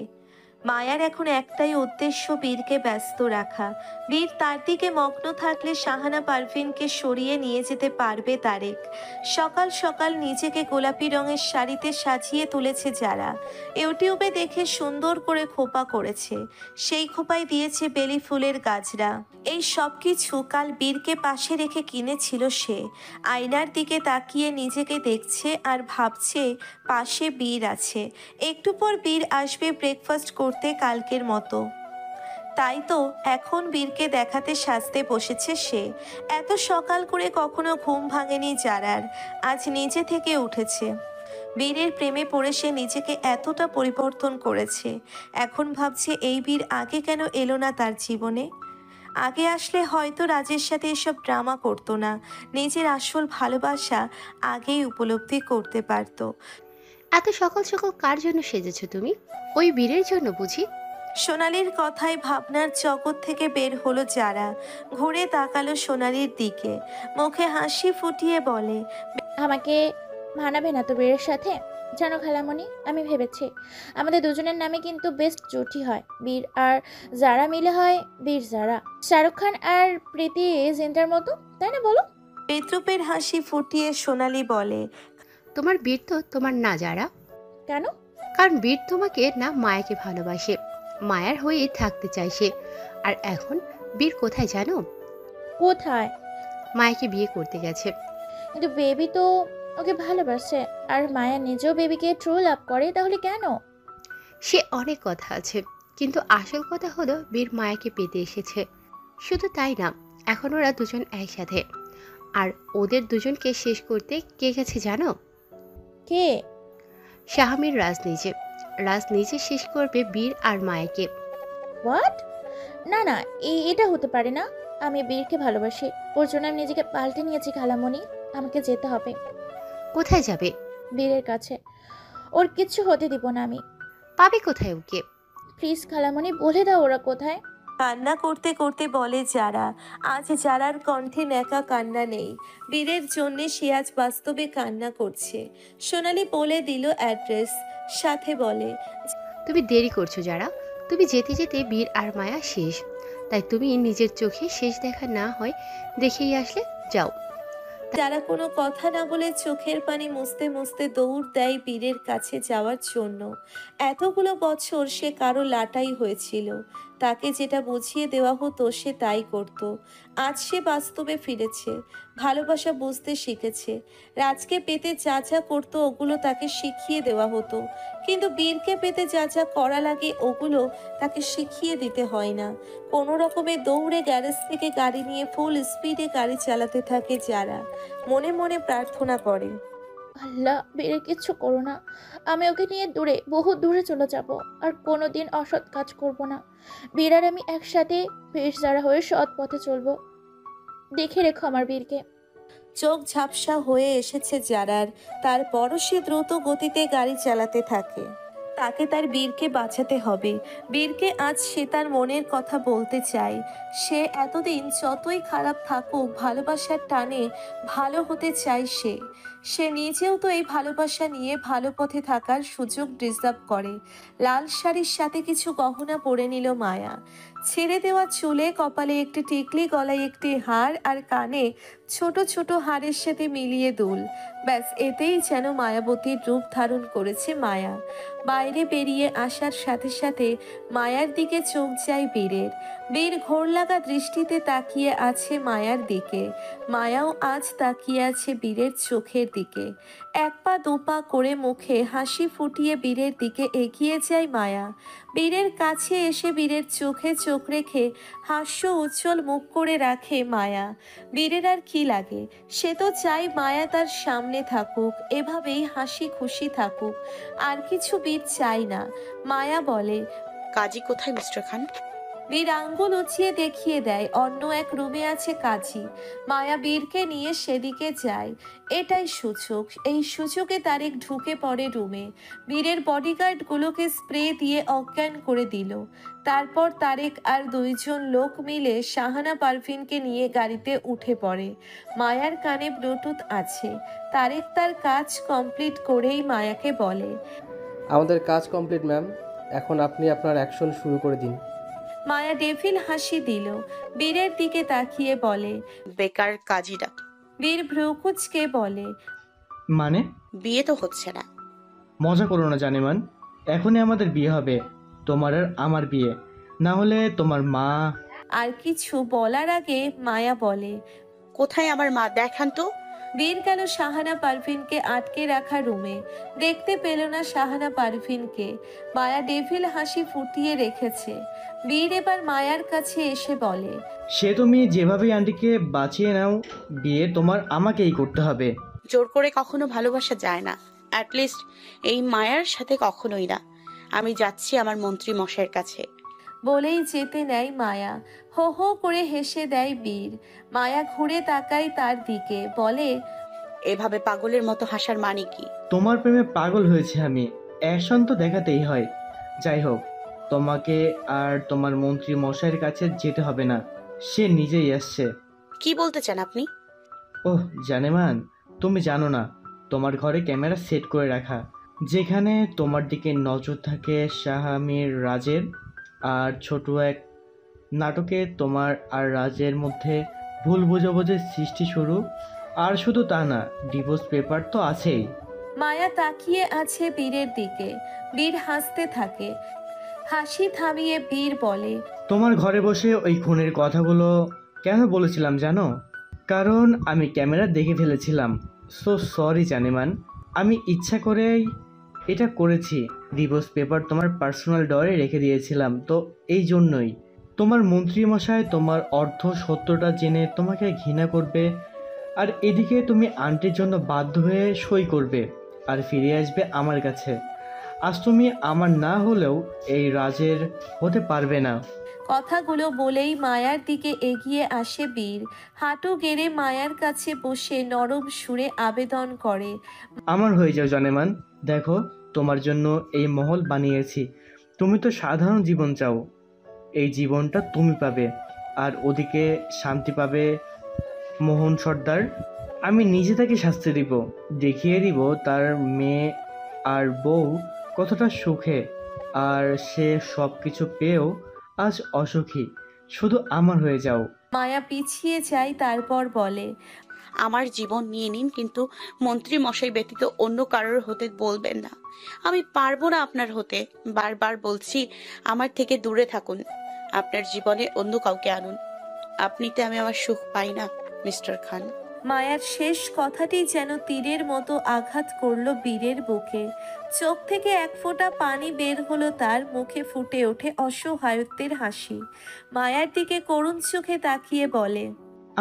মায়ার এখন একটাই উদ্দেশ্য, বীরকে ব্যস্ত রাখা। বীর তার দিকে মগ্ন থাকলে শাহানা পারভিনকে সরিয়ে নিয়ে যেতে পারবে তারেক। সকাল সকাল নিজেকে গোলাপি রঙের শাড়িতে সাজিয়ে তুলেছে যারা। ইউটিউবে দেখে সুন্দর করে খোপা করেছে, সেই খোপায় দিয়েছে বেলি ফুলের গাজরা। এই সব কিছু কাল বীরকে পাশে রেখে কিনেছিল সে। আয়নার দিকে তাকিয়ে নিজেকে দেখছে আর ভাবছে পাশে বীর আছে। একটু পর বীর আসবে ব্রেকফাস্ট করতে কালকের মতো। তাই তো এখন বীরকে দেখাতে সাজতে বসেছে সে। এত সকাল করে কখনো ঘুম ভাঙেনি যারার, আজ নিজে থেকে উঠেছে। বীরের প্রেমে পড়ে সে নিজেকে এতটা পরিবর্তন করেছে। এখন ভাবছে এই বীর আগে কেন এলো না তার জীবনে। আগে আসলে হয়তো রাজের সাথে এসব ড্রামা করতো না, নিজের আসল ভালোবাসা আগেই উপলব্ধি করতে পারতো। এত সকাল সকাল কার জন্য সেজেছো তুমি? ওই বীরের জন্য বুঝি? সোনালির কথায় ভাবনার জগৎ থেকে বের হলো যারা। ঘুরে তাকালো সোনালির দিকে, মুখে হাসি ফুটিয়ে বলে, আমাকে মানাবে না তো বীরের সাথে? জানো খালামণি, আমি ভেবেছি আমাদের দুজনের নামে কিন্তু বেস্ট জুটি হয়। বীর আর যারা মিলে হয় বীর যারা। শাহরুখ খান আর প্রীতি জিন্টার মতো, তাই না বলো? বেদ্রুপের হাসি ফুটিয়ে সোনালি বলে, তোমার বীর তো তোমার না যারা। কেন? কারণ বীর তোমাকে না মায়াকে ভালোবাসে, মায়ার হয়ে থাকতে চাইছে। আর এখন বীর কোথায় জানো? কোথায়? মায়াকে বিয়ে করতে গেছে। কিন্তু বেবি তো ওকে ভালোবাসে, আর মায়া নিজেও বেবিকে ট্রু লাভ করে, তাহলে কেন? সে অনেক কথা আছে, কিন্তু আসল কথা হলো বীর মায়াকে পেতে এসেছে। শুধু তাই না, এখন ওরা দুজন একসাথে। আর ওদের দুজনকে শেষ করতে কে গেছে জানো? কে? শাহামির রাজ নিজে। রাজ নিজে শেষ করবে বীর আর মায়াকে। হোয়াট? না না, এটা হতে পারে না। আমি বীরকে ভালোবাসি, ওর জন্য আমি নিজেকে পাল্টে নিয়েছি খালামণি। আমাকে যেতে হবে। কোথায় যাবে? বীরের কাছে। ওর কিচ্ছু হতে দিব না আমি। পাবে কোথায় ওকে? প্লিজ খালামণি, বলে দাও ওরা কোথায়। কান্না করতে করতে বলে যারা। আজ যারার কণ্ঠে ন্যাকা কান্না নেই, বীরের জন্যে সে আজ বাস্তবে কান্না করছে। সোনালি বলে দিল অ্যাড্রেস, সাথে বলে, তুমি দেরি করছো যারা। তুমি যেতে যেতে বীর আর মায়া শেষ। তাই তুমি নিজের চোখে শেষ দেখা না হয় দেখেই আসলে যাও। যারা কোনো কথা না বলে চোখের পানি মুছতে মুছতে দৌড় দেয় বীরের কাছে যাওয়ার জন্য। এতগুলো বছর সে কারো লাটাই হয়েছিল, তাকে যেটা বুঝিয়ে দেওয়া হতো সে তাই করত। আজ সে বাস্তবে ফিরেছে, ভালোবাসা বুঝতে শিখেছে। রাজকে পেতে যা যা করতো ওগুলো তাকে শিখিয়ে দেওয়া হতো, কিন্তু বীরকে পেতে যা যা করা লাগে ওগুলো তাকে শিখিয়ে দিতে হয় না। কোনো রকমে দৌড়ে গ্যারেজ থেকে গাড়ি নিয়ে ফুল স্পিডে গাড়ি চালাতে থাকে যারা। মনে মনে প্রার্থনা করে, আল্লাহ, বীরের কিচ্ছু করো না। আমি ওকে নিয়ে দূরে, বহু দূরে চলে যাব। আর কোনোদিন অসৎ কাজ করব না। বীর আর আমি একসাথে বেশ যারা হয়ে সৎ পথে চলবো। দেখে রেখো আমার বীরকে। চোখ ঝাপসা হয়ে এসেছে যারার। তারপরও সে দ্রুত গতিতে গাড়ি চালাতে থাকে। তাকে তার বীরকে বাঁচাতে হবে। বীরকে আজ সে তার মনের কথা বলতে চায়। সে এতদিন যতই খারাপ থাকুক ভালোবাসার টানে ভালো হতে চায় সে। সে নিজেও তো এই ভালোবাসা নিয়ে ভালো পথে থাকার সুযোগ ডিজার্ভ করে। লাল শাড়ির সাথে কিছু গহনা পরে নিল মায়া। ছেড়ে দেওয়া চুলে, কপালে একটি টিকলি, গলায় একটি হার, আর কানে ছোট ছোট হারের সাথে মিলিয়ে দুল। ব্যাস, এতেই যেন মায়াবতীর রূপ ধারণ করেছে মায়া। বাইরে বেরিয়ে আসার সাথে সাথে মায়ার দিকে চোখ যায় বীরের। বীর ঘোর লাগা দৃষ্টিতে তাকিয়ে আছে মায়ার দিকে। মায়াও আজ তাকিয়ে আছে বীরের চোখের দিকে। এক পা দুপা করে মুখে হাসি ফুটিয়ে বীরের দিকে এগিয়ে যায় মায়া। বীরের কাছে এসে বীরের চোখে চোখ রেখে হাস্য উজ্জ্বল মুখ করে রাখে মায়া। বীরের আর কি লাগে, সে তো চাই মায়া তার সামনে থাকুক, এভাবেই হাসি খুশি থাকুক, আর কিছু বীর চাই না। মায়া বলে, কাজী কোথায় মিস্টার খান? বীর আঙ্গুল উঁচিয়ে দেখিয়ে দেয় অন্য এক রুমে আছে কাজী। মায়া বীরকে নিয়ে সেদিকে যায়। এটাই সুযোগ। এই সুযোগে তারেক ঢুকে পড়ে রুমে। বীরের বডিগার্ডগুলোকে স্প্রে দিয়ে অজ্ঞান করে দিল। তারপর তারেক আর দুইজন লোক মিলে শাহানা পারভিনকে নিয়ে গাড়িতে উঠে পড়ে। মায়ার কানে ব্লুটুথ আছে। তারেক তার কাজ কমপ্লিট করেই মায়াকে বলে, আমাদের কাজ কমপ্লিট ম্যাম, এখন আপনি আপনার অ্যাকশন শুরু করে দিন। মায়া ডেভিল হাসি দিল। বীরের দিকে তাকিয়ে বলে, বেকার কাজীরা। বীর ভ্রুকুচকে বলে, মানে? বিয়ে তো হচ্ছে না। মজা করো না জানেমান, এখনই আমাদের বিয়ে হবে, তোমার আর আমার বিয়ে। না হলে তোমার মা। আর কিছু বলার আগে মায়া বলে, কোথায় আমার মা, দেখান তো। বীর গেল শাহানা পারভিনকে আটকে রাখা রুমে। দেখতে পেল না শাহানা পারভিনকে। মায়া ডেভিল হাসি ফুটিয়ে রেখেছে। বীর এবার মায়ার কাছে এসে বলে, সে তুমি যেভাবে আন্টিকে বাঁচিয়ে নাও, বিয়ে তোমার আমাকেই করতে হবে। জোর করে কখনো ভালোবাসা যায় না, অ্যাটলিস্ট এই মায়ার সাথে কখনোই না। আমি যাচ্ছি আমার মন্ত্রী মশাইয়ের কাছে। বলেই যেতে নেয় মায়া। হো হো করে হেসে দেয় বীর। মায়া ঘুরে তাকায় তার দিকে, বলে, এভাবে পাগলের মতো হাসার মানে কি? তোমার প্রেমে পাগল হয়েছে আমি, অ্যাকশন তো দেখাতেই হয়। যাই হোক, তোমাকে আর তোমার মন্ত্রী মশাইয়ের কাছে যেতে হবে না, সে নিজেই আসছে। কি বলতে চান আপনি? ওহ জানেমান, তুমি জানো না, তোমার ঘরে ক্যামেরা সেট করে রাখা, যেখানে তোমার দিকে নজর থাকে শাহামির রাজের। আর ছোট এক নাটকে তোমার আর রাজের মধ্যে ভুল বোঝাবুঝির সৃষ্টি শুরু। আর শুধু তা না, ডিভোর্স পেপার তো আছেই। মায়া তাকিয়ে আছে বীরের দিকে। বীর হাসতে থাকে। হাসি থামিয়ে বীর বলে, তোমার ঘরে বসে ওই খুনের কথাগুলো কেন বলেছিলাম জানো? কারণ আমি ক্যামেরা দেখে ফেলেছিলাম। সো সরি জানেমান, আমি ইচ্ছা করেই এটা করেছি। ডিভোর্স পেপার তোমার পার্সোনাল ডরে রেখে দিয়েছিলাম, তো এই জন্যই। তোমার মন্ত্রীমশাই তোমার অর্ধ সত্যটা জেনে তোমাকে ঘৃণা করবে, আর এদিকে তুমি আন্টির জন্য বাধ্য হয়ে সই করবে আর ফিরে আসবে আমার কাছে। আজ তুমি আমার না হলেও এই রাজের হতে পারবে না। কথাগুলো বলেই মায়ার দিকে এগিয়ে আসে বীর। হাঁটু গেড়ে মায়ার কাছে বসে নরম সুরে আবেদন করে, আমার হয়ে যাও জানেমান। দেখো, তোমার জন্য এই মহল বানিয়েছি। তুমি তো সাধারণ জীবন চাও, এই জীবনটা তুমি পাবে। আর ওদিকে শান্তি পাবে মোহন সর্দার। আমি নিজে তাকে শাস্তি দিব, দেখিয়ে দিব তার মেয়ে আর বউ কতটা সুখে। আর সে সব কিছু পেয়েও আজ অসুখী। শুধু আমার হয়ে যাও। মায়া পিছিয়ে যায়, তারপর বলে, আমার জীবন নিয়ে নিন, কিন্তু মন্ত্রী মশাই ব্যতীত অন্য কারোর হতে বলবেন না। আমি পারবো না আপনার হতে। বারবার বলছি, আমার থেকে দূরে থাকুন। আপনার জীবনে অন্য কাউকে আনুন। আপনিতে আমি আমার সুখ পাই না মিস্টার খান। মায়ার শেষ কথাটি যেন তীরের মতো আঘাত করলো বীরের বুকে। চোখ থেকে এক ফোঁটা পানি বের হলো, তার মুখে ফুটে ওঠে অসহায়ত্বের হাসি। মায়ার দিকে করুণ চোখে তাকিয়ে বলে,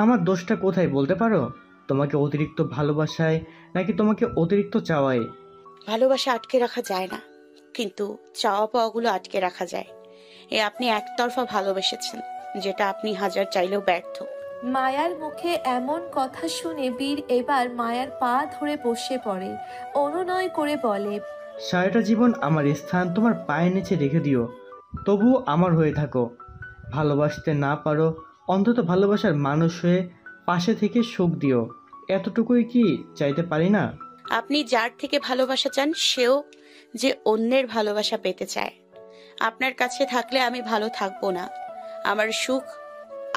আমার দোষটা কোথায় বলতে পারো? তোমাকে অতিরিক্ত ভালোবাসায় নাকি তোমাকে অতিরিক্ত চাওয়ায়? ভালোবাসা আটকে রাখা যায় না, কিন্তু চাওয়া পাওয়াগুলো আটকে রাখা যায়। আপনি একতরফা ভালোবেসেছেন, যেটা আপনি হাজার চাইলেও ব্যর্থ। মায়ার মুখে এমন কথা শুনে বীর এবার মায়ার পা ধরে বসে পড়ে। অনুনয় করে বলে, সারাটা জীবন আমার স্থান তোমার পায়ের নিচে রেখে দিও, তবু আমার হয়ে থাকো। ভালোবাসতে না পারো, অন্তত ভালোবাসার মানুষ হয়ে পাশে থেকে সুখ দিও। এতটুকুই কি চাইতে পারি না? আপনি যার থেকে ভালোবাসা চান, সেও যে অন্যের ভালোবাসা পেতে চায়। আপনার কাছে থাকলে আমি ভালো থাকবো না। আমার সুখ,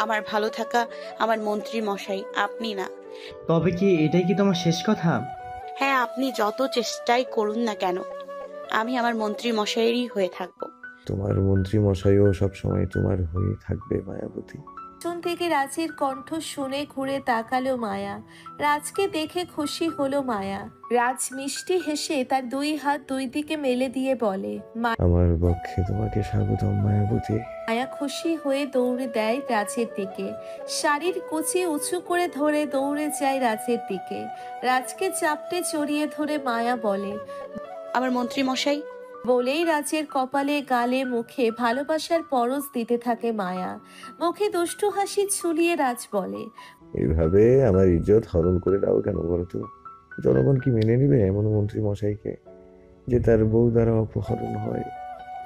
আমার ভালো থাকা আমার মন্ত্রী মশাই, আপনি না। তবে কি এটাই কি তোমার শেষ কথা? হ্যাঁ, আপনি যত চেষ্টাই করুন না কেন, আমি আমার মন্ত্রী মশাইয়েরই হয়ে থাকবো। তোমার মন্ত্রী মশাইও সবসময় তোমার হয়ে থাকবে মায়াবতী। পেছন থেকে রাজের কণ্ঠ শুনে ঘুরে তাকালো মায়া। রাজকে দেখে খুশি হলো মায়া। রাজ মিষ্টি হেসে তার দুই হাত দুই দিকে মেলে দিয়ে বলে, আমার পক্ষে তোমাকে স্বাগতম মায়াবতী। মায়া খুশি হয়ে দৌড়ে দেয় রাজের দিকে। শাড়ির কুচি উঁচু করে ধরে দৌড়ে যায় রাজের দিকে। রাজকে চাপটে চড়িয়ে ধরে মায়া বলে, আমার মন্ত্রী মশাই, বলেই রাজের কপালে গালে মুখে ভালোবাসার পরশ দিতে থাকে মায়া। মুখে দুষ্টু হাসি ঝুলিয়ে রাজ বলে, এইভাবে আমার ইজ্জত হরণ করে দাও কেন বলো তো? জনগণ কি মেনে নিবে এমন মন্ত্রী মশাইকে, যে তার বউ দ্বারা অপহরণ হয়?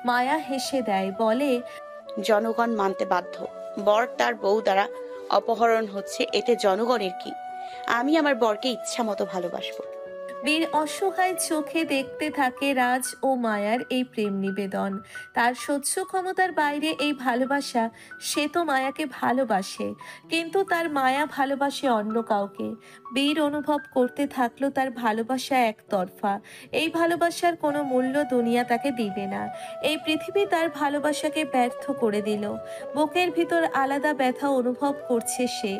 মায়া হেসে দেয়, বলে, জনগণ মানতে বাধ্য। বর তার বউ দ্বারা অপহরণ হচ্ছে, এতে জনগণের কি? আমি আমার বরকে ইচ্ছা মতো ভালোবাসবো। বীর অসহায় চোখে দেখতে থাকে রাজ ও মায়ার এই প্রেম নিবেদন। তার সহ্য ক্ষমতার বাইরে এই ভালোবাসা। সে তো মায়াকে ভালোবাসে, কিন্তু তার মায়া ভালোবাসে অন্য কাউকে। বীর অনুভব করতে থাকলো তার ভালোবাসা একতরফা। এই ভালোবাসার কোনো মূল্য দুনিয়া তাকে দিবে না। এই পৃথিবী তার ভালোবাসাকে ব্যর্থ করে দিল। বুকের ভিতর আলাদা ব্যথা অনুভব করছে সে।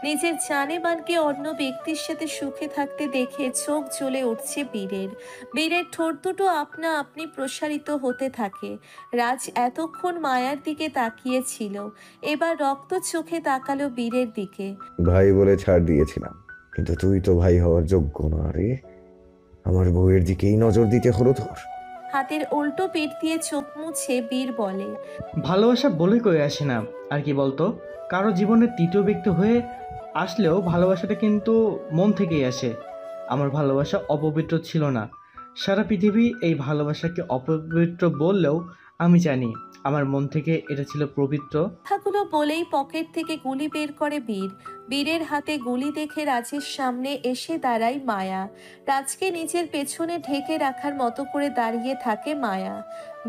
নিজের জানে মানকে অন্য ব্যক্তির সাথে সুখে থাকতে দেখে চোখ জ্বলে উঠছে বীরের। বীরের ঠোঁট দুটো আপনা আপনি প্রসারিত হতে থাকে। রাজ এতক্ষণ মায়ার দিকে তাকিয়েছিল, এবার রক্ত চোখে তাকালো বীরের দিকে। ভাই বলে ছাড় দিয়েছিলাম, কিন্তু তুই তো ভাই হওয়ার যোগ্য না রে। আমার বউয়ের দিকেই নজর দিতে হলো তোর। হাতের উল্টো পিঠ দিয়ে চোখ মুছে বীর বলে, ভালোবাসা বলে কই আসে না, আর কি বলতো? কারো জীবনের তৃতীয় ব্যক্তি হয়ে আসলেও ভালোবাসাটা কিন্তু মন থেকেই আসে। আমার ভালোবাসা অপবিত্র ছিল না। সারা পৃথিবী এই ভালোবাসাকে অপবিত্র বললেও আমি জানি আমার মন থেকে এটা ছিল পবিত্র। কথাগুলো বলেই পকেট থেকে গুলি বের করে বীর। বীরের হাতে গুলি দেখে রাজের সামনে এসে দাঁড়ায় মায়া। রাজকে নিজের পেছনে ঢেকে রাখার মতো করে দাঁড়িয়ে থাকে মায়া।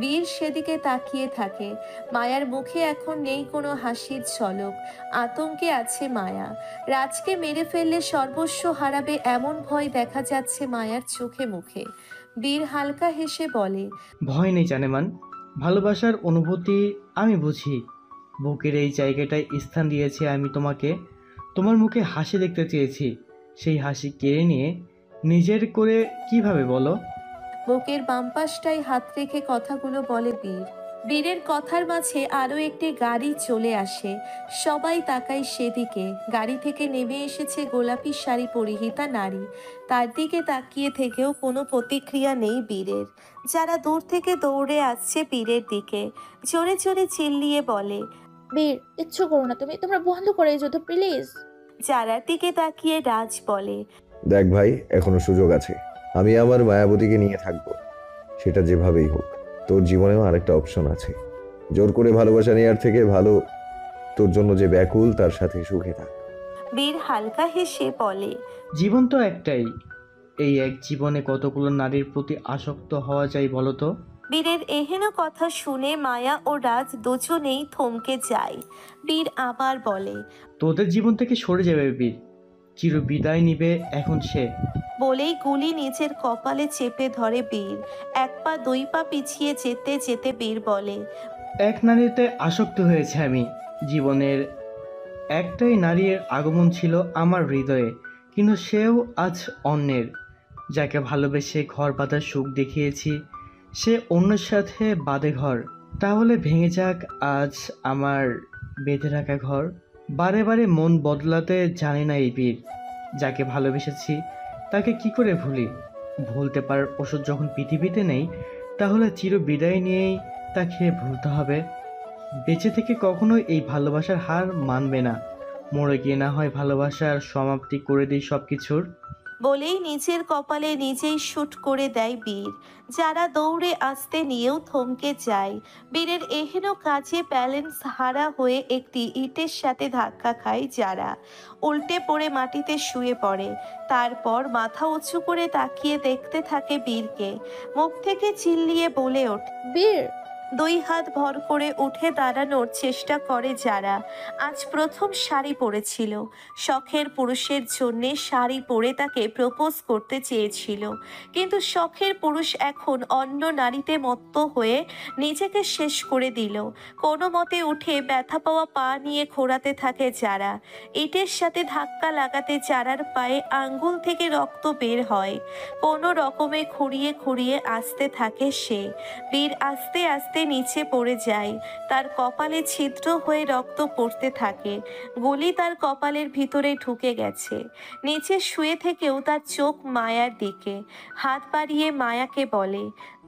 বীর সেদিকে তাকিয়ে থাকে। মায়ার মুখে এখন নেই কোনো হাসির ঝলক। আতঙ্কে আছে মায়া। রাজকে মেরে ফেললে সর্বস্ব হারাবে এমন ভয় দেখা যাচ্ছে মায়ার চোখে মুখে। বীর হালকা হেসে বলে, ভয় নেই জানেমান, ভালোবাসার অনুভূতি আমি বুঝি। বুকের এই জায়গাটায় স্থান দিয়েছি আমি তোমাকে। তোমার মুখে হাসি দেখতে চেয়েছি, সেই হাসি কেড়ে নিয়ে নিজের করে কিভাবে বলো? বুকের বাম পাশটায় হাত রেখে কথাগুলো বলে বীর। বীরের কথার মাঝে আরো একটি গাড়ি চলে আসে। সবাই তাকায় সেদিকে। গাড়ি থেকে নেমে এসেছে গোলাপি শাড়ি পরিহিতা নারী। তার দিকে তাকিয়ে থেকেও কোনো প্রতিক্রিয়া নেই বীরের। যারা দূর থেকে দৌড়ে আসছে বীরের দিকে, জোরে জোরে চিল্লিয়ে বলে, বীর, ইচ্ছু করো না, তোমরা বন্ধ করে এই যুদ্ধ প্লিজ। যারার দিকে তাকিয়ে রাজ বলে, দেখ ভাই, এখনো সুযোগ আছে। আমি আমার মায়াবতীকে নিয়ে থাকবো, সেটা যেভাবেই হোক। তোর জীবনেও আরেকটা অপশন আছে। জোর করে ভালোবাসা নেওয়ার থেকে ভালো তোর জন্য যে ব্যাকুল, তার সাথে সুখে থাক। বীর হালকা হেসে বলে, জীবন তো একটাই, এই এক জীবনে কতগুলো নারীর প্রতি আসক্ত হওয়া যায় বলো তো? বীরের এহেন কথা শুনে মায়া ও রাজ দুজনেই থমকে যায়। বীর আবার বলে, তোদের জীবন থেকে সরে যাবে বীর, চির বিদায় নিবে এখন সে। বলেই গুলি নিজের কপালে চেপে ধরে বীর। এক পা দুই পা পিছিয়ে যেতে যেতে বীর বলে, এক নারীতে আসক্ত হয়েছে আমি। জীবনের একটাই নারীর আগমন ছিল আমার হৃদয়ে, কিন্তু সেও আজ অন্যের। যাকে ভালোবেসে ঘর বাঁধার সুখ দেখিয়েছি, সে অন্যের সাথে বাঁধে ঘর। তাহলে ভেঙে যাক আজ আমার বেঁধে রাখা ঘর। বারে বারে মন বদলাতে জানি না এই বীর। যাকে ভালোবেসেছি তাকে কি করে ভুলি? ভুলতে পারার ওষুধ যখন পৃথিবীতে নেই, তাহলে চির বিদায় নিয়েই তাকে ভুলতে হবে। বেঁচে থেকে কখনোই এই ভালোবাসার হার মানবে না। মরে গিয়ে না হয় ভালোবাসার সমাপ্তি করে দিই সব কিছুর। বলেই নিজের কপালে নিজেই শুট করে দেয় বীর। যারা দৌড়ে আসতে নিয়েও থমকে যায়। বীরের এহেন কাজে ব্যালেন্স হারা হয়ে একটি ইটের সাথে ধাক্কা খায় যারা। উল্টে পড়ে মাটিতে শুয়ে পড়ে। তারপর মাথা উঁচু করে তাকিয়ে দেখতে থাকে বীরকে। মুখ থেকে চিল্লিয়ে বলে ওঠে, বীর। দুই হাত ভর করে উঠে দাঁড়ানোর চেষ্টা করে যারা। আজ প্রথম শাড়ি পরেছিল। শখের পুরুষের জন্যে শাড়ি পরে তাকে প্রপোজ করতে চেয়েছিল, কিন্তু শখের পুরুষ এখন অন্য নারীতে মত্ত হয়ে নিজেকে শেষ করে দিল। কোনো মতে উঠে ব্যথা পাওয়া পা নিয়ে খোঁড়াতে থাকে যারা। ইটের সাথে ধাক্কা লাগাতে চারার পায়ে আঙ্গুল থেকে রক্ত বের হয়। কোনো রকমে খুঁড়িয়ে খুঁড়িয়ে আসতে থাকে সে। বীর আস্তে আস্তে নিচে পড়ে যায়। তার কপালে ছিদ্র হয়ে রক্ত পড়তে থাকে। গুলি তার কপালের ভিতরে ঢুকে গেছে। নিচে শুয়ে থেকেও তার চোখ মায়ার দিকে। হাত বাড়িয়ে মায়াকে বলে,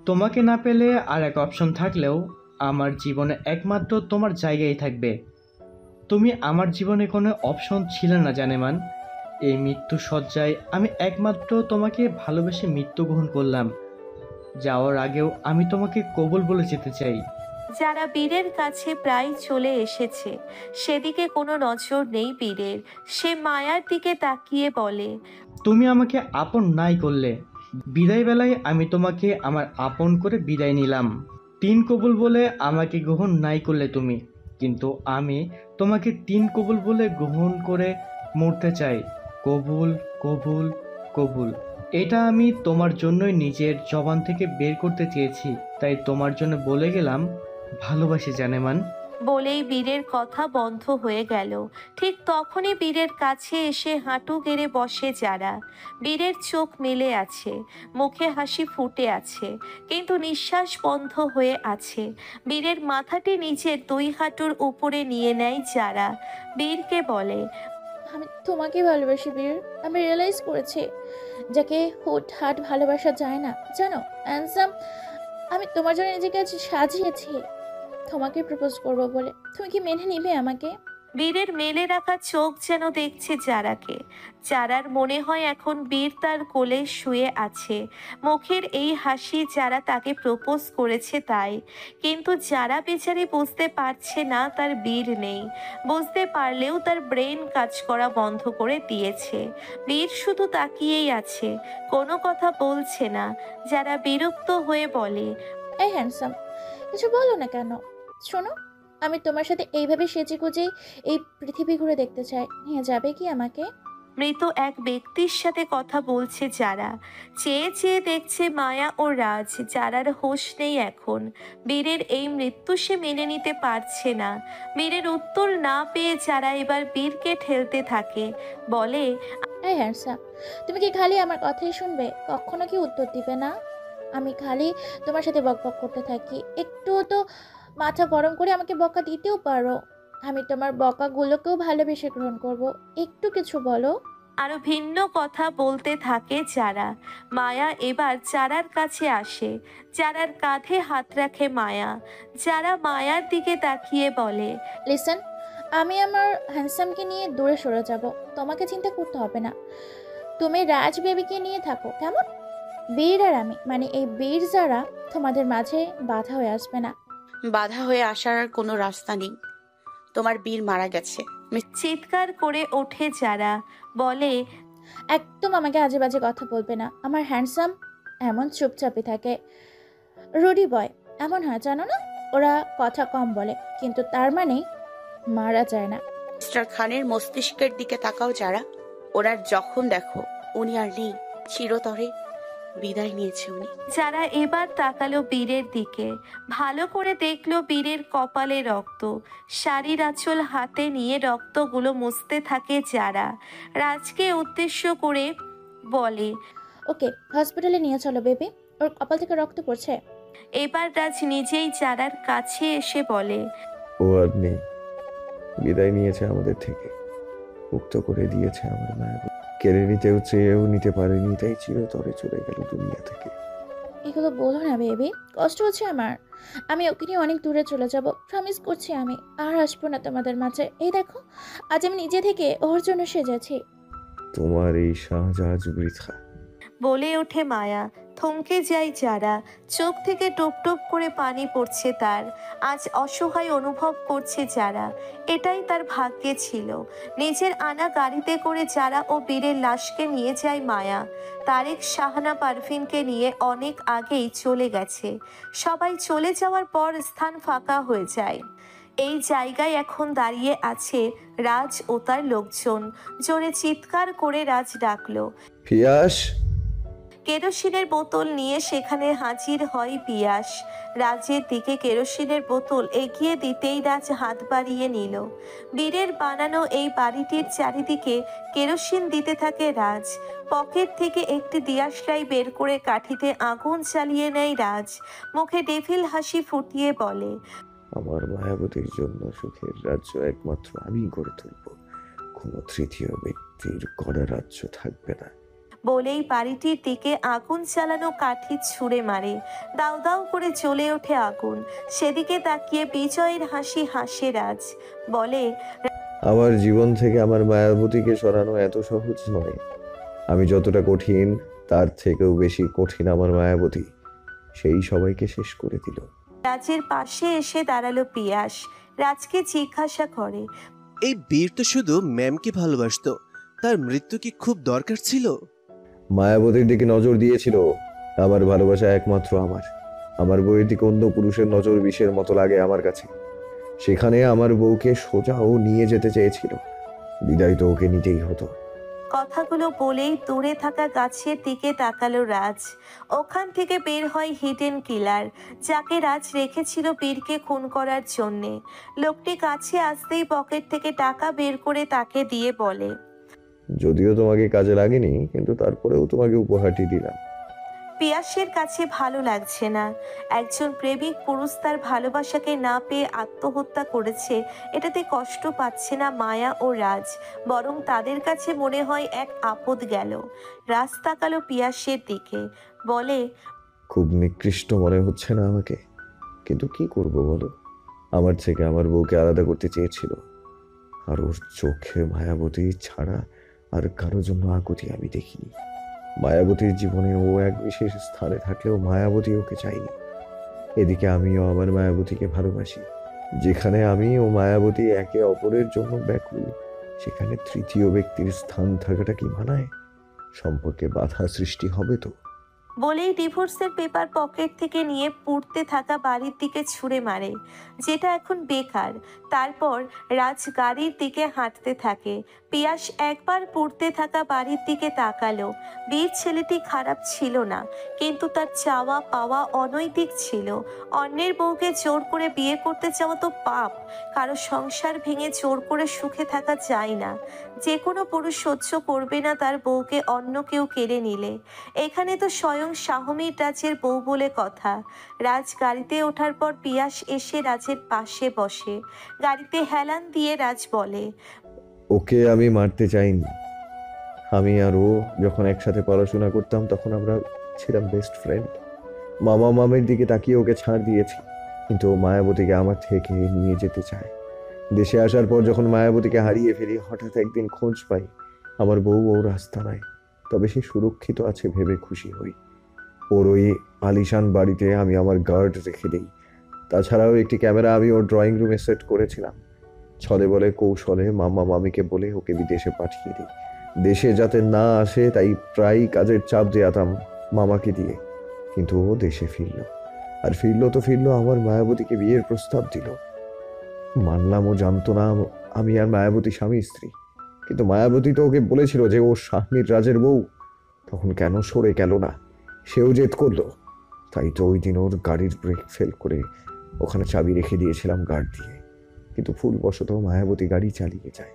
তোমাকে না পেলে আর এক অপশন থাকলেও আমার জীবনে একমাত্র তোমার জায়গায় থাকবে। তুমি আমার জীবনে কোনো অপশন ছিলে না জানেমান। এই মৃত্যু সজ্জায় আমি একমাত্র তোমাকে ভালোবেসে মৃত্যু গ্রহণ করলাম। যাওয়ার আগেও আমি তোমাকে কবুল বলে যেতে চাই। যারা বীরের কাছে প্রায় চলে এসেছে, সেদিকে কোনো নজর নেই বীরের। সে মায়ার দিকে তাকিয়ে বলে, তুমি আমাকে আপন নাই করলে, বিদায় বেলায় আমি তোমাকে আমার আপন করে বিদায় নিলাম। 3 কবুল বলে আমাকে গ্রহণ নাই করলে তুমি, কিন্তু আমি তোমাকে 3 কবুল বলে গ্রহণ করে মরতে চাই। কবুল কবুল কবুল, এটা আমি তোমার জন্যই নিজের জবান থেকে বের করতে চেয়েছি, তাই তোমার জন্য বলে গেলাম ভালোবাসি জানেমান। বলেই বীরের কথা বন্ধ হয়ে গেল। ঠিক তখনই বীরের কাছে এসে হাঁটু গেড়ে বসে যারা। বীরের চোখ মেলে আছে, মুখে হাসি ফুটে আছে, কিন্তু নিঃশ্বাস বন্ধ হয়ে আছে। বীরের মাথাটি নিজের 2 হাঁটুর উপরে নিয়ে নেয় যারা। বীরকে বলে, আমি তোমাকে ভালোবাসি বীর। আমি রিয়েলাইজ করেছি যাকে হুট হাট ভালোবাসা যায় না, জানো অ্যানসাম, আমি তোমার জন্য নিজেকে আজ সাজিয়েছি তোমাকে প্রপোজ করবো বলে। তুমি কি মেনে নিবে আমাকে? বীরের মেলে রাখা চোখ যেন দেখছে যারাকে। যারার মনে হয় এখন বীর তার কোলে শুয়ে আছে। মুখের এই হাসি যারা তাকে প্রপোজ করেছে তাই, কিন্তু যারা বেচারি বুঝতে পারছে না তার বীর নেই। বুঝতে পারলেও তার ব্রেন কাজ করা বন্ধ করে দিয়েছে। বীর শুধু তাকিয়েই আছে, কোনো কথা বলছে না। যারা বিরক্ত হয়ে বলে, এই হ্যান্ডসাম, কিছু বলো না কেন? শোনো, আমি তোমার সাথে এইভাবে সেজে গুজে এই পৃথিবী ঘুরে দেখতে চাই। নিয়ে যাবে কি আমাকে? মৃত এক ব্যক্তির সাথে কথা বলছে যারা। চেয়ে চেয়ে দেখছে মায়া ও রাজ। যারার হোশ নেই এখন। বীরের এই মৃত্যু সে মেনে নিতে পারছে না। বীরের উত্তর না পেয়ে যারা এবার বীরকে ঠেলতে থাকে, বলে, এই হ্যান্ডসাম, তুমি কি খালি আমার কথাই শুনবে? কখনো কি উত্তর দিবে না? আমি খালি তোমার সাথে বকবক করতে থাকি, একটু তো মাথা গরম করে আমাকে বকা দিতেও পারো। আমি তোমার বকাগুলোকেও ভালোবেসে গ্রহণ করব। একটু কিছু বলো। আরো ভিন্ন কথা বলতে থাকে যারা। মায়া এবার যারার কাছে আসে। যারার কাঁধে হাত রাখে মায়া। যারা মায়ার দিকে তাকিয়ে বলে, লিসেন, আমি আমার হ্যান্ডসামকে নিয়ে দূরে সরে যাব। তোমাকে চিন্তা করতে হবে না। তুমি রাজ বেবিকে নিয়ে থাকো, কেমন? বীর আর আমি, মানে এই বীর যারা, তোমাদের মাঝে বাধা হয়ে আসবে না। বাধা হয়ে আসার আর কোনো রাস্তা নেই। তোমার বীর মারা গেছে। চিৎকার করে ওঠে যারা, বলে, একদম আমাকে আজে বাজে কথা বলবে না। আমার হ্যান্ডসাম এমন চুপচাপই থাকে। রুডি বয় এমন হয়, জানো না? ওরা কথা কম বলে, কিন্তু তার মানে মারা যায় না। মিস্টার খানের মস্তিষ্কের দিকে তাকাও যারা। ওনার যখন দেখো উনি আর নেই, চিরতরে বিদায় নিয়েছে উনি। যারা এবার তাকালো বীরের দিকে। ভালো করে দেখলো বীরের কপালে রক্ত। শাড়ির আঁচল হাতে নিয়ে রক্তগুলো মুছতে থাকে যারা। রাজকে উদ্দেশ্য করে বলে, ওকে, হসপিটালে নিয়ে চলো বেবি, ওর কপাল থেকে রক্ত পড়ছে। এবার রাজ নিজেই যারার কাছে এসে বলে, ও আর নেই, বিদায় নিয়েছে আমাদের থেকে, মুক্ত করে দিয়েছে আমার মায়ের। কেড়ে নিতেও চেয়েও নিতে পারেনি, তাই চিরতরে চলে গেল দুনিয়া থেকে। এগুলো বলো না বেবি, কষ্ট হচ্ছে আমার। আমি ওকে নিয়ে অনেক দূরে চলে যাব, প্রমিস করছি। আমি আর আসবো না তোমাদের মাঝে। এই দেখো, আজ আমি নিজে থেকে ওর জন্য সেজেছি। তোমার এই শাহজাহাজ বৃথা। বলে ওঠে মায়া। থমকে যায় যারা। চোখ থেকে টপ টপ করে পানি পড়ছে তার। আজ অসহায় অনুভব করছে যারা। এটাই তার ভাগ্যে ছিল। নিজের আনা গাড়িতে করে যারা ও বীরের লাশকে নিয়ে যায় মায়া। তারেক, শাহানা, পারভিনকে নিয়ে অনেক আগেই চলে গেছে। সবাই চলে যাওয়ার পর স্থান ফাঁকা হয়ে যায়। এই জায়গায় এখন দাঁড়িয়ে আছে রাজ ও তার লোকজন। জোরে চিৎকার করে রাজ ডাকলো, পিয়াস। কেরোসিনের বোতল নিয়ে সেখানে হাজির হয় পিয়াস। রাজের দিকে কেরোসিনের বোতল এগিয়ে দিতেই রাজ হাত বাড়িয়ে নিল। বীরের বানানো এই বাড়িটির চারিদিকে কেরোসিন দিতে থাকে রাজ। পকেট থেকে একটি দিয়াশলাই বের করে কাঠিতে আগুন জ্বালিয়ে নেয় রাজ। মুখে ডেভিল হাসি ফুটিয়ে বলে, আমার মায়াবতীর জন্য সুখের রাজ্য একমাত্র আমি গড়ে তুলব। কোনো তৃতীয় ব্যক্তির গড়া রাজ্য থাকবে না। বলেই বাড়িটির দিকে আগুন জ্বালানো কাঠি ছুঁড়ে মারে। দাউ দাউ করে জ্বলে ওঠে আগুন। সেদিকে তাকিয়ে বিজয়ের হাসি হাসে রাজ। বলে, আমার জীবন থেকে আমার মায়াবতীকে সরানো এত সহজ নয়। আমি যতটা কঠিন তার থেকেও বেশি কঠিন আমার মায়াবতী। সেই সবাইকে শেষ করে দিল। রাজের পাশে এসে দাঁড়ালো পিয়াস। রাজকে জিজ্ঞাসা করে, এই বীর তো শুধু ম্যামকে ভালোবাসতো, তার মৃত্যু কি খুব দরকার ছিল? মায়াবতীর দিকে নজর দিয়েছিল। আমার ভালোবাসা একমাত্র আমার বউয়ের দিকে অন্য পুরুষের নজর বিষের মতো লাগে আমার কাছে। সেখানে আমার বউকে সোজাও নিয়ে যেতে চেয়েছিল। বিদায় তো ওকে নিতেই হতো। কথাগুলো বলেই দূরে থাকা গাছের দিকে তাকালো রাজ। ওখান থেকে বের হয় হিডেন কিলার, যাকে রাজ রেখেছিল বীরকে খুন করার জন্যে। লোকটি কাছে আসতেই পকেট থেকে টাকা বের করে তাকে দিয়ে বলে, যদিও তোমাকে কাজে লাগেনি, কিন্তু তারপরেও তোমাকে উপহারটি দিলাম। পিয়াসের কাছে ভালো লাগছে না। একজন প্রেমিক পুরুষ তার ভালোবাসাকে না পেয়ে আত্মহত্যা করেছে, এটাতে কষ্ট পাচ্ছে না মায়া ও রাজ, বরং তাদের কাছে মনে হয় এক আপদ গেল। রাজ তাকালো পিয়াসের দিকে, বলে, খুব নিকৃষ্ট মনে হচ্ছে না আমাকে? কিন্তু কি করব বলো? আমার থেকে আমার বউকে আলাদা করতে চেয়েছিল। আর ওর চোখে মায়াবতী ছাড়া আর কারো জন্য আকুতি আমি দেখিনি। মায়াবতীর জীবনে ও এক বিশেষ স্থানে থাকলেও মায়াবতী ওকে চাইনি। এদিকে আমিও আমার মায়াবতীকে ভালোবাসি। যেখানে আমি ও মায়াবতী একে অপরের জন্য ব্যাকুল, সেখানে তৃতীয় ব্যক্তির স্থান থাকাটা কি মানায়? সম্পর্কে বাধা সৃষ্টি হবে তো। বলেই ডিভোর্সের পেপার পকেট থেকে নিয়ে পুড়তে থাকা বাড়ির দিকে ছুঁড়ে মারে, যেটা এখন বেকার। তারপর রাজ গাড়ির দিকে হাঁটতে থাকে। পিয়াস একবার পুড়তে থাকা বাড়ির দিকে তাকালো। বীর ছেলেটি খারাপ ছিল না, কিন্তু তার চাওয়া পাওয়া অনৈতিক ছিল। অন্যের বউকে জোর করে বিয়ে করতে চাওয়া তো পাপ। কারো সংসার ভেঙে জোর করে সুখে থাকা যায় না। যে কোনো পুরুষ সহ্য করবে না তার বউকে অন্য কেউ কেড়ে নিলে। এখানে তো স্বয়ং শাহমীর রাজের বউ বলে কথা। রাজ গাড়িতে ওঠার পর পিয়াস এসে রাজের পাশে বসে। গাড়িতে হেলান দিয়ে রাজ বলে, ওকে আমি মারতে চাইনি। আমি আর ও যখন একসাথে পড়াশোনা করতাম তখন আমরা ছিলাম বেস্ট ফ্রেন্ড। মামা মামের দিকে তাকিয়ে ওকে ছাড় দিয়েছি, কিন্তু ও মায়াবতীকে আমার থেকে নিয়ে যেতে চায়। দেশে আসার পর যখন মায়াবতীকে হারিয়ে ফেলি, হঠাৎ একদিন খোঁজ পাই আমার বউ ওর আস্তানায়। তবে সে সুরক্ষিত আছে ভেবে খুশি হই। ওর ওই আলিশান বাড়িতে আমি আমার গার্ড রেখে দিই। তাছাড়াও একটি ক্যামেরা আমি ওর ড্রয়িং রুমে সেট করেছিলাম। ছলে বলে কৌশলে মামা মামিকে বলে ওকে বিদেশে পাঠিয়ে দিই। দেশে যাতে না আসে তাই প্রায় কাজের চাপ দেয়াতাম মামাকে দিয়ে। কিন্তু ও দেশে ফিরল, আর ফিরলো তো ফিরলো, আমার মায়াবতীকে বিয়ের প্রস্তাব দিল। মানলাম ও জানতো না আমি আর মায়াবতী স্বামী স্ত্রী, কিন্তু মায়াবতী তো ওকে বলেছিল যে ও শাহমীর রাজের বউ। তখন কেন সরে গেল না? সেও জেদ করলো। তাই তো ওই দিন ওর গাড়ির ব্রেক ফেল করে ওখানে চাবি রেখে দিয়েছিলাম গার্ড দিয়ে। কিন্তু ভুলবশত মায়াবতী গাড়ি চালিয়ে যায়,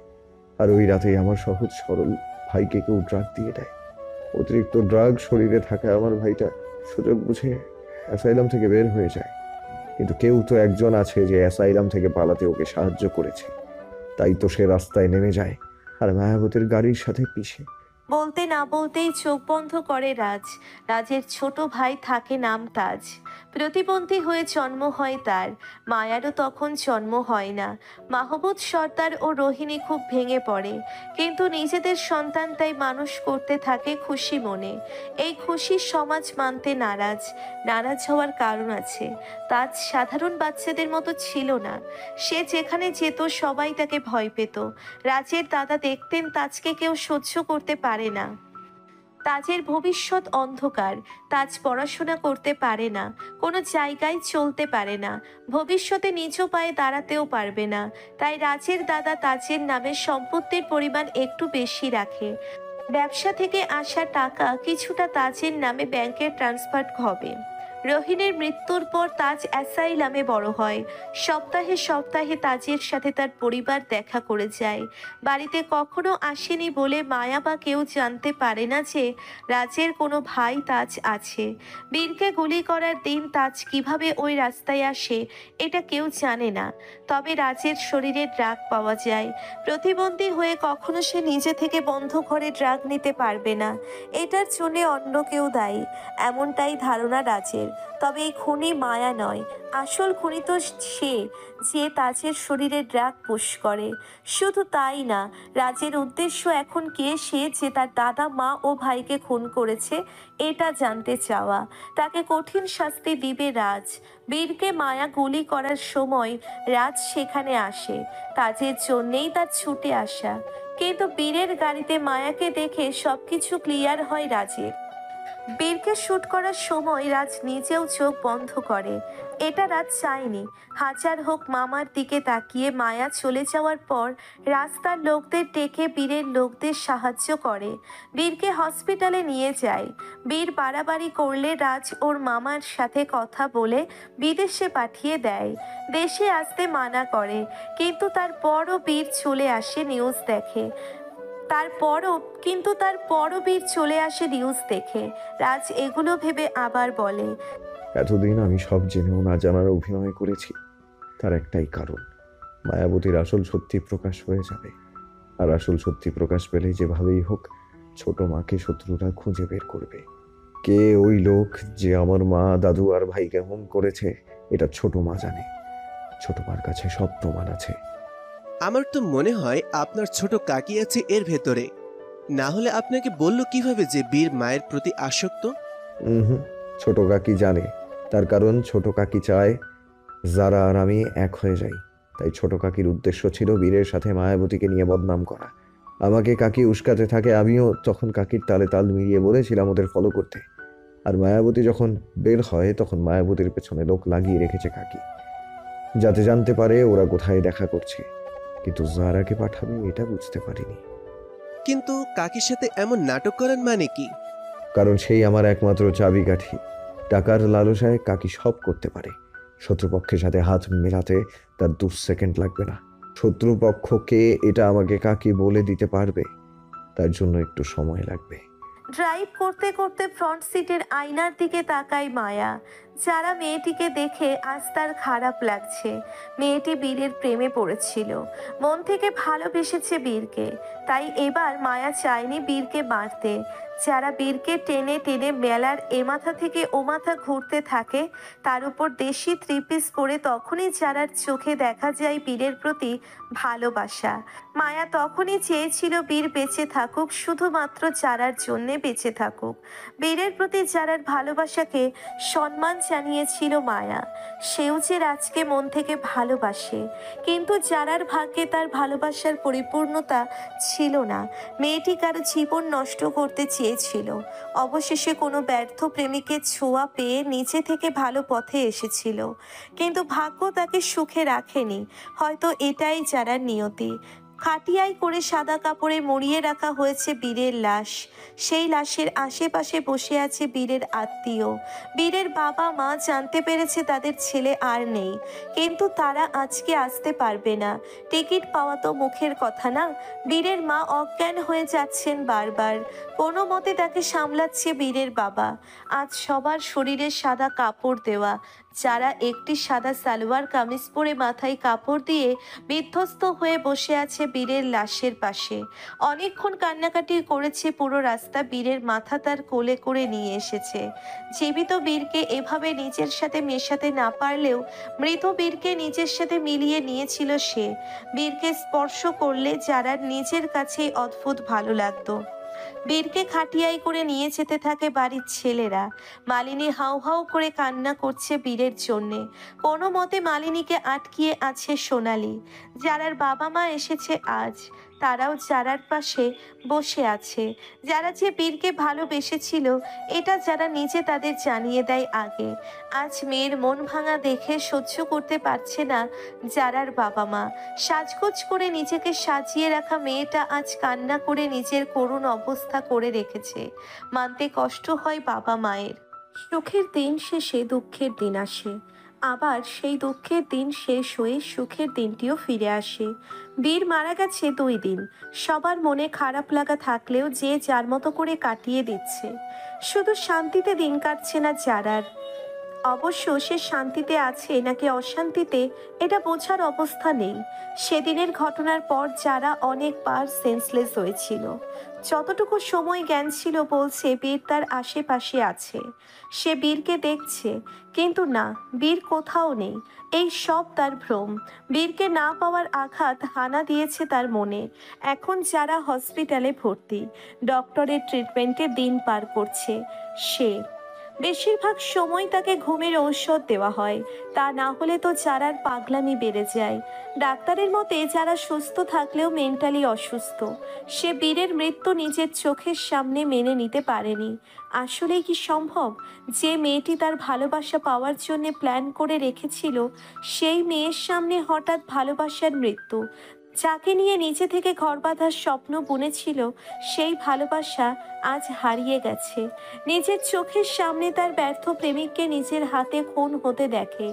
আর ওই রাতেই আমার সহজ সরল ভাইকে কেউ ড্রাগ দিয়ে দেয়। অতিরিক্ত ড্রাগ শরীরে থাকা আমার ভাইটা সুযোগ বুঝে অ্যাসাইলাম থেকে বের হয়ে যায়। কিন্তু কেউ তো একজন আছে যে অ্যাসাইলাম থেকে পালাতে ওকে সাহায্য করেছে। তাই তো সে রাস্তায় নেমে যায় আর মায়াবতীর গাড়ির সাথে পিষে। বলতে না বলতেই চোখ বন্ধ করে রাজ। রাজের ছোট ভাই থাকে, নাম তাজ। প্রতিবন্ধী হয়ে জন্ম হয় তার। মায়ারও তখন জন্ম হয় না। মাহবুব সর্দার ও রোহিণী খুব ভেঙে পড়ে, কিন্তু নিজেদের সন্তান তাই মানুষ করতে থাকে খুশি মনে। এই খুশি সমাজ মানতে নারাজ। নারাজ হওয়ার কারণ আছে। তাজ সাধারণ বাচ্চাদের মতো ছিল না। সে যেখানে যেত সবাই তাকে ভয় পেত। রাজের দাদা দেখতেন তাজকে কেউ সহ্য করতে পারে না। তাজের ভবিষ্যৎ অন্ধকার। তাজ পড়াশোনা করতে পারে না, কোনো জায়গায় চলতে পারে না, ভবিষ্যতে নিজ পায়ে দাঁড়াতেও পারবে না। তাই রাজের দাদা তাজের নামে সম্পত্তির পরিমাণ একটু বেশি রাখে। ব্যবসা থেকে আসা টাকা কিছুটা তাজের নামে ব্যাংকে ট্রান্সফার হবে। রহিনের মৃত্যুর পর তাজ অ্যাসাইলামে বড় হয়। সপ্তাহে সপ্তাহে তাজের সাথে তার পরিবার দেখা করে যায়। বাড়িতে কখনো আসেনি বলে মায়া বা কেউ জানতে পারে না যে রাজের কোনো ভাই তাজ আছে। বীরকে গুলি করার দিন তাজ কিভাবে ওই রাস্তায় আসে এটা কেউ জানে না। তবে রাজের শরীরে ড্রাগ পাওয়া যায়। প্রতিবন্ধী হয়ে কখনো সে নিজে থেকে বন্ধ ঘরে ড্রাগ নিতে পারবে না। এটার জন্য অন্য কেউ দায়ী, এমনটাই ধারণা রাজের। তবে এই খুনি মায়া নয়, আসল খুনি তো সে যে তাজের শরীরে ড্রাগ পুশ করে। শুধু তাই না, রাজের উদ্দেশ্য এখন কে সে যে তার দাদা, মা ও ভাইকে খুন করেছে এটা জানতে চাওয়া। তাকে কঠিন শাস্তি দিবে রাজ। বীরকে মায়া গুলি করার সময় রাজ সেখানে আসে, তাজের জন্যেই তার ছুটে আসা। কিন্তু বীরের গাড়িতে মায়াকে দেখে সবকিছু ক্লিয়ার হয় রাজের। বীরকে শুট করার সময় রাজ নিজেও চোখ বন্ধ করে। এটা রাজ চায়নি। হাজার হোক মামার দিকে তাকিয়ে মায়া চলে যাওয়ার পর রাস্তার লোকদের ডেকে বীরের লোকদের সাহায্য করে, বীরকে হসপিটালে নিয়ে যায়। বীর বাড়াবাড়ি করলে রাজ ওর মামার সাথে কথা বলে বিদেশে পাঠিয়ে দেয়। দেশে আসতে মানা করে, কিন্তু তারপরও বীর চলে আসে নিউজ দেখে। তারপরও বীর চলে আসে নিউজ দেখে। রাজ এগুলো ভেবে আবার বলে, এতদিন আমি সব জেনেও না জানার অভিনয় করেছি। তার একটাই কারণ, মায়াবতীর আসল সত্যি প্রকাশ হয়ে যাবে। আর আসল সত্যি প্রকাশ পেলে যেভাবেই হোক ছোট মাকে শত্রুরা খুঁজে বের করবে। কে ওই লোক যে আমার মা, দাদু আর ভাইকে খুন করেছে এটা ছোট মা জানে। ছোট মার কাছে সব প্রমাণ আছে। আমার তো মনে হয় আপনার ছোট কাকি আছে এর ভেতরে, না হলে আপনাকে বললো কিভাবে যে বীর মায়ের প্রতি আসক্ত? ছোট কাকি জানে, তার কারণ ছোট কাকি চায় যারা আর আমি এক হয়ে যাই। তাই ছোট কাকির উদ্দেশ্য ছিল বীরের সাথে মায়াবতীকে নিয়ে বদনাম করা। আমাকে কাকি উস্কাতে থাকে, আমিও তখন কাকির তালে তাল মিলিয়ে বলেছিলাম ওদের ফলো করতে। আর মায়াবতী যখন বের হয় তখন মায়াবতীর পেছনে লোক লাগিয়ে রেখেছে কাকি, যাতে জানতে পারে ওরা কোথায় দেখা করছে। কিন্তু জারাকে পাঠাবে এটা বুঝতে পারিনি। কিন্তু কাকির সাথে এমন নাটক করেন মানে কি? কারণ সেই আমার একমাত্র চাবিকাঠি। টাকার লালসায় কাকি সব করতে পারে। শত্রুপক্ষের সাথে হাত মেলাতে তার 2 সেকেন্ড লাগবে না। শত্রুপক্ষকে এটা আমাকে কাকি বলে দিতে পারবে, তার জন্য একটু সময় লাগবে। ড্রাইভ করতে করতে ফ্রন্ট সিটের আয়নার দিকে তাকায় মায়া। যারা মেয়েটিকে দেখে আজ তার খারাপ লাগছে। মেয়েটি বীরের প্রেমে পড়েছিল, মন থেকে ভালোবেসেছে বীরকে। তাই এবার মায়া চায়নি বীরকে মারতে। যারা বীরকে টেনে টেনে মেলার এ মাথা থেকে ও মাথা ঘুরতে থাকে, তার উপর দেশি 3 পিস পরে তখনই যারার চোখে দেখা যায় বীরের প্রতি ভালোবাসা। মায়া তখনই চেয়েছিল বীর বেঁচে থাকুক, শুধুমাত্র যারার জন্যে বেঁচে থাকুক। বীরের প্রতি যারার ভালোবাসাকে সম্মান জানিয়েছিল মায়া। সেও যে রাজকে মন থেকে ভালোবাসে, কিন্তু যারার ভাগ্যে তার ভালোবাসার পরিপূর্ণতা ছিল না। মেয়েটি কারো জীবন নষ্ট করতে চেয়েছিল। অবশেষে কোনো ব্যর্থ প্রেমিকের ছোঁয়া পেয়ে নিচে থেকে ভালো পথে এসেছিল, কিন্তু ভাগ্য তাকে সুখে রাখেনি। হয়তো এটাই যারার নিয়তি। খাটিয়ায় করে সাদা কাপড়ে মুড়িয়ে রাখা হয়েছে বীরের লাশ। সেই লাশের আশেপাশে বসে আছে বীরের আত্মীয়। বীরের বাবা মা জানতে পেরেছে তাদের ছেলে আর নেই, কিন্তু তারা আজকে আসতে পারবে না। টিকিট পাওয়া তো মুখের কথা না। বীরের মা অজ্ঞান হয়ে যাচ্ছেন বারবার। কোনো মতে তাকে সামলাচ্ছে বীরের বাবা। আজ সবার শরীরে সাদা কাপড় দেওয়া। যারা একটি সাদা সালোয়ার কামিজ পরে মাথায় কাপড় দিয়ে বিধ্বস্ত হয়ে বসে আছে বীরের লাশের পাশে। অনেকক্ষণ কান্নাকাটি করেছে পুরো রাস্তা। বীরের মাথা তার কোলে করে নিয়ে এসেছে। জীবিত বীরকে এভাবে নিজের সাথে মেশাতে না পারলেও মৃত বীরকে নিজের সাথে মিলিয়ে নিয়েছিল সে। বীরকে স্পর্শ করলে যারা নিজের কাছেই অদ্ভুত ভালো লাগতো। বীরকে খাটিয়ায় করে নিয়ে যেতে থাকে বাড়ির ছেলেরা। মালিনী হাউ হাউ করে কান্না করছে বীরের জন্যে। কোনো মতে মালিনীকে আটকিয়ে আছে সোনালি। যারার বাবা মা এসেছে আজ, তারাও যারার পাশে বসে আছে। যারা যে বীরকে ভালোবেসেছিল এটা যারা নিজে তাদের জানিয়ে দেয় আগে। আজ মেয়ের মন ভাঙা দেখে সহ্য করতে পারছে না যারার বাবা মা। সাজগোজ করে নিজেকে সাজিয়ে রাখা মেয়েটা আজ কান্না করে নিজের করুণ অবস্থা করে রেখেছে। মানতে কষ্ট হয় বাবা মায়ের। সুখের দিন শেষে দুঃখের দিন আসে, আবার সেই দুঃখের দিন শেষ হয়ে সুখের দিনটিও ফিরে আসে। বীর মারা গেছে 2 দিন। সবার মনে খারাপ লাগা থাকলেও যে যার মতো করে কাটিয়ে দিচ্ছে। শুধু শান্তিতে দিন কাটছে না যারার। অবশ্য সে শান্তিতে আছে নাকি অশান্তিতে এটা বোঝার অবস্থা নেই। সেদিনের ঘটনার পর যারা অনেকবার সেন্সলেস হয়েছিল। যতটুকু সময় জ্ঞান ছিল বলছে বীর তার আশেপাশে আছে, সে বীরকে দেখছে, কিন্তু না, বীর কোথাও নেই। এই সব তার ভ্রম। বীরকে না পাওয়ার আঘাত হানা দিয়েছে তার মনে। এখন যারা হসপিটালে ভর্তি, ডক্টরের ট্রিটমেন্টে দিন পার করছে। সে বেশিরভাগ সময় তাকে ঘুমের ঔষধ দেওয়া হয়, তা না হলে তো যারার পাগলামি বেড়ে যায়। ডাক্তারের মতে যারা সুস্থ থাকলেও মেন্টালি অসুস্থ। সে বীরের মৃত্যু নিজের চোখের সামনে মেনে নিতে পারেনি। আসলেই কি সম্ভব যে মেয়েটি তার ভালোবাসা পাওয়ার জন্য প্ল্যান করে রেখেছিল, সেই মেয়ের সামনে হঠাৎ ভালোবাসার মৃত্যু? যাকে নিয়ে নিজে থেকে ঘর বাঁধার স্বপ্ন বুনেছিল, সেই ভালোবাসা আজ হারিয়ে গেছে। নিজের চোখের সামনে তার ব্যর্থ প্রেমিককে নিজের হাতে খুন হতে দেখে।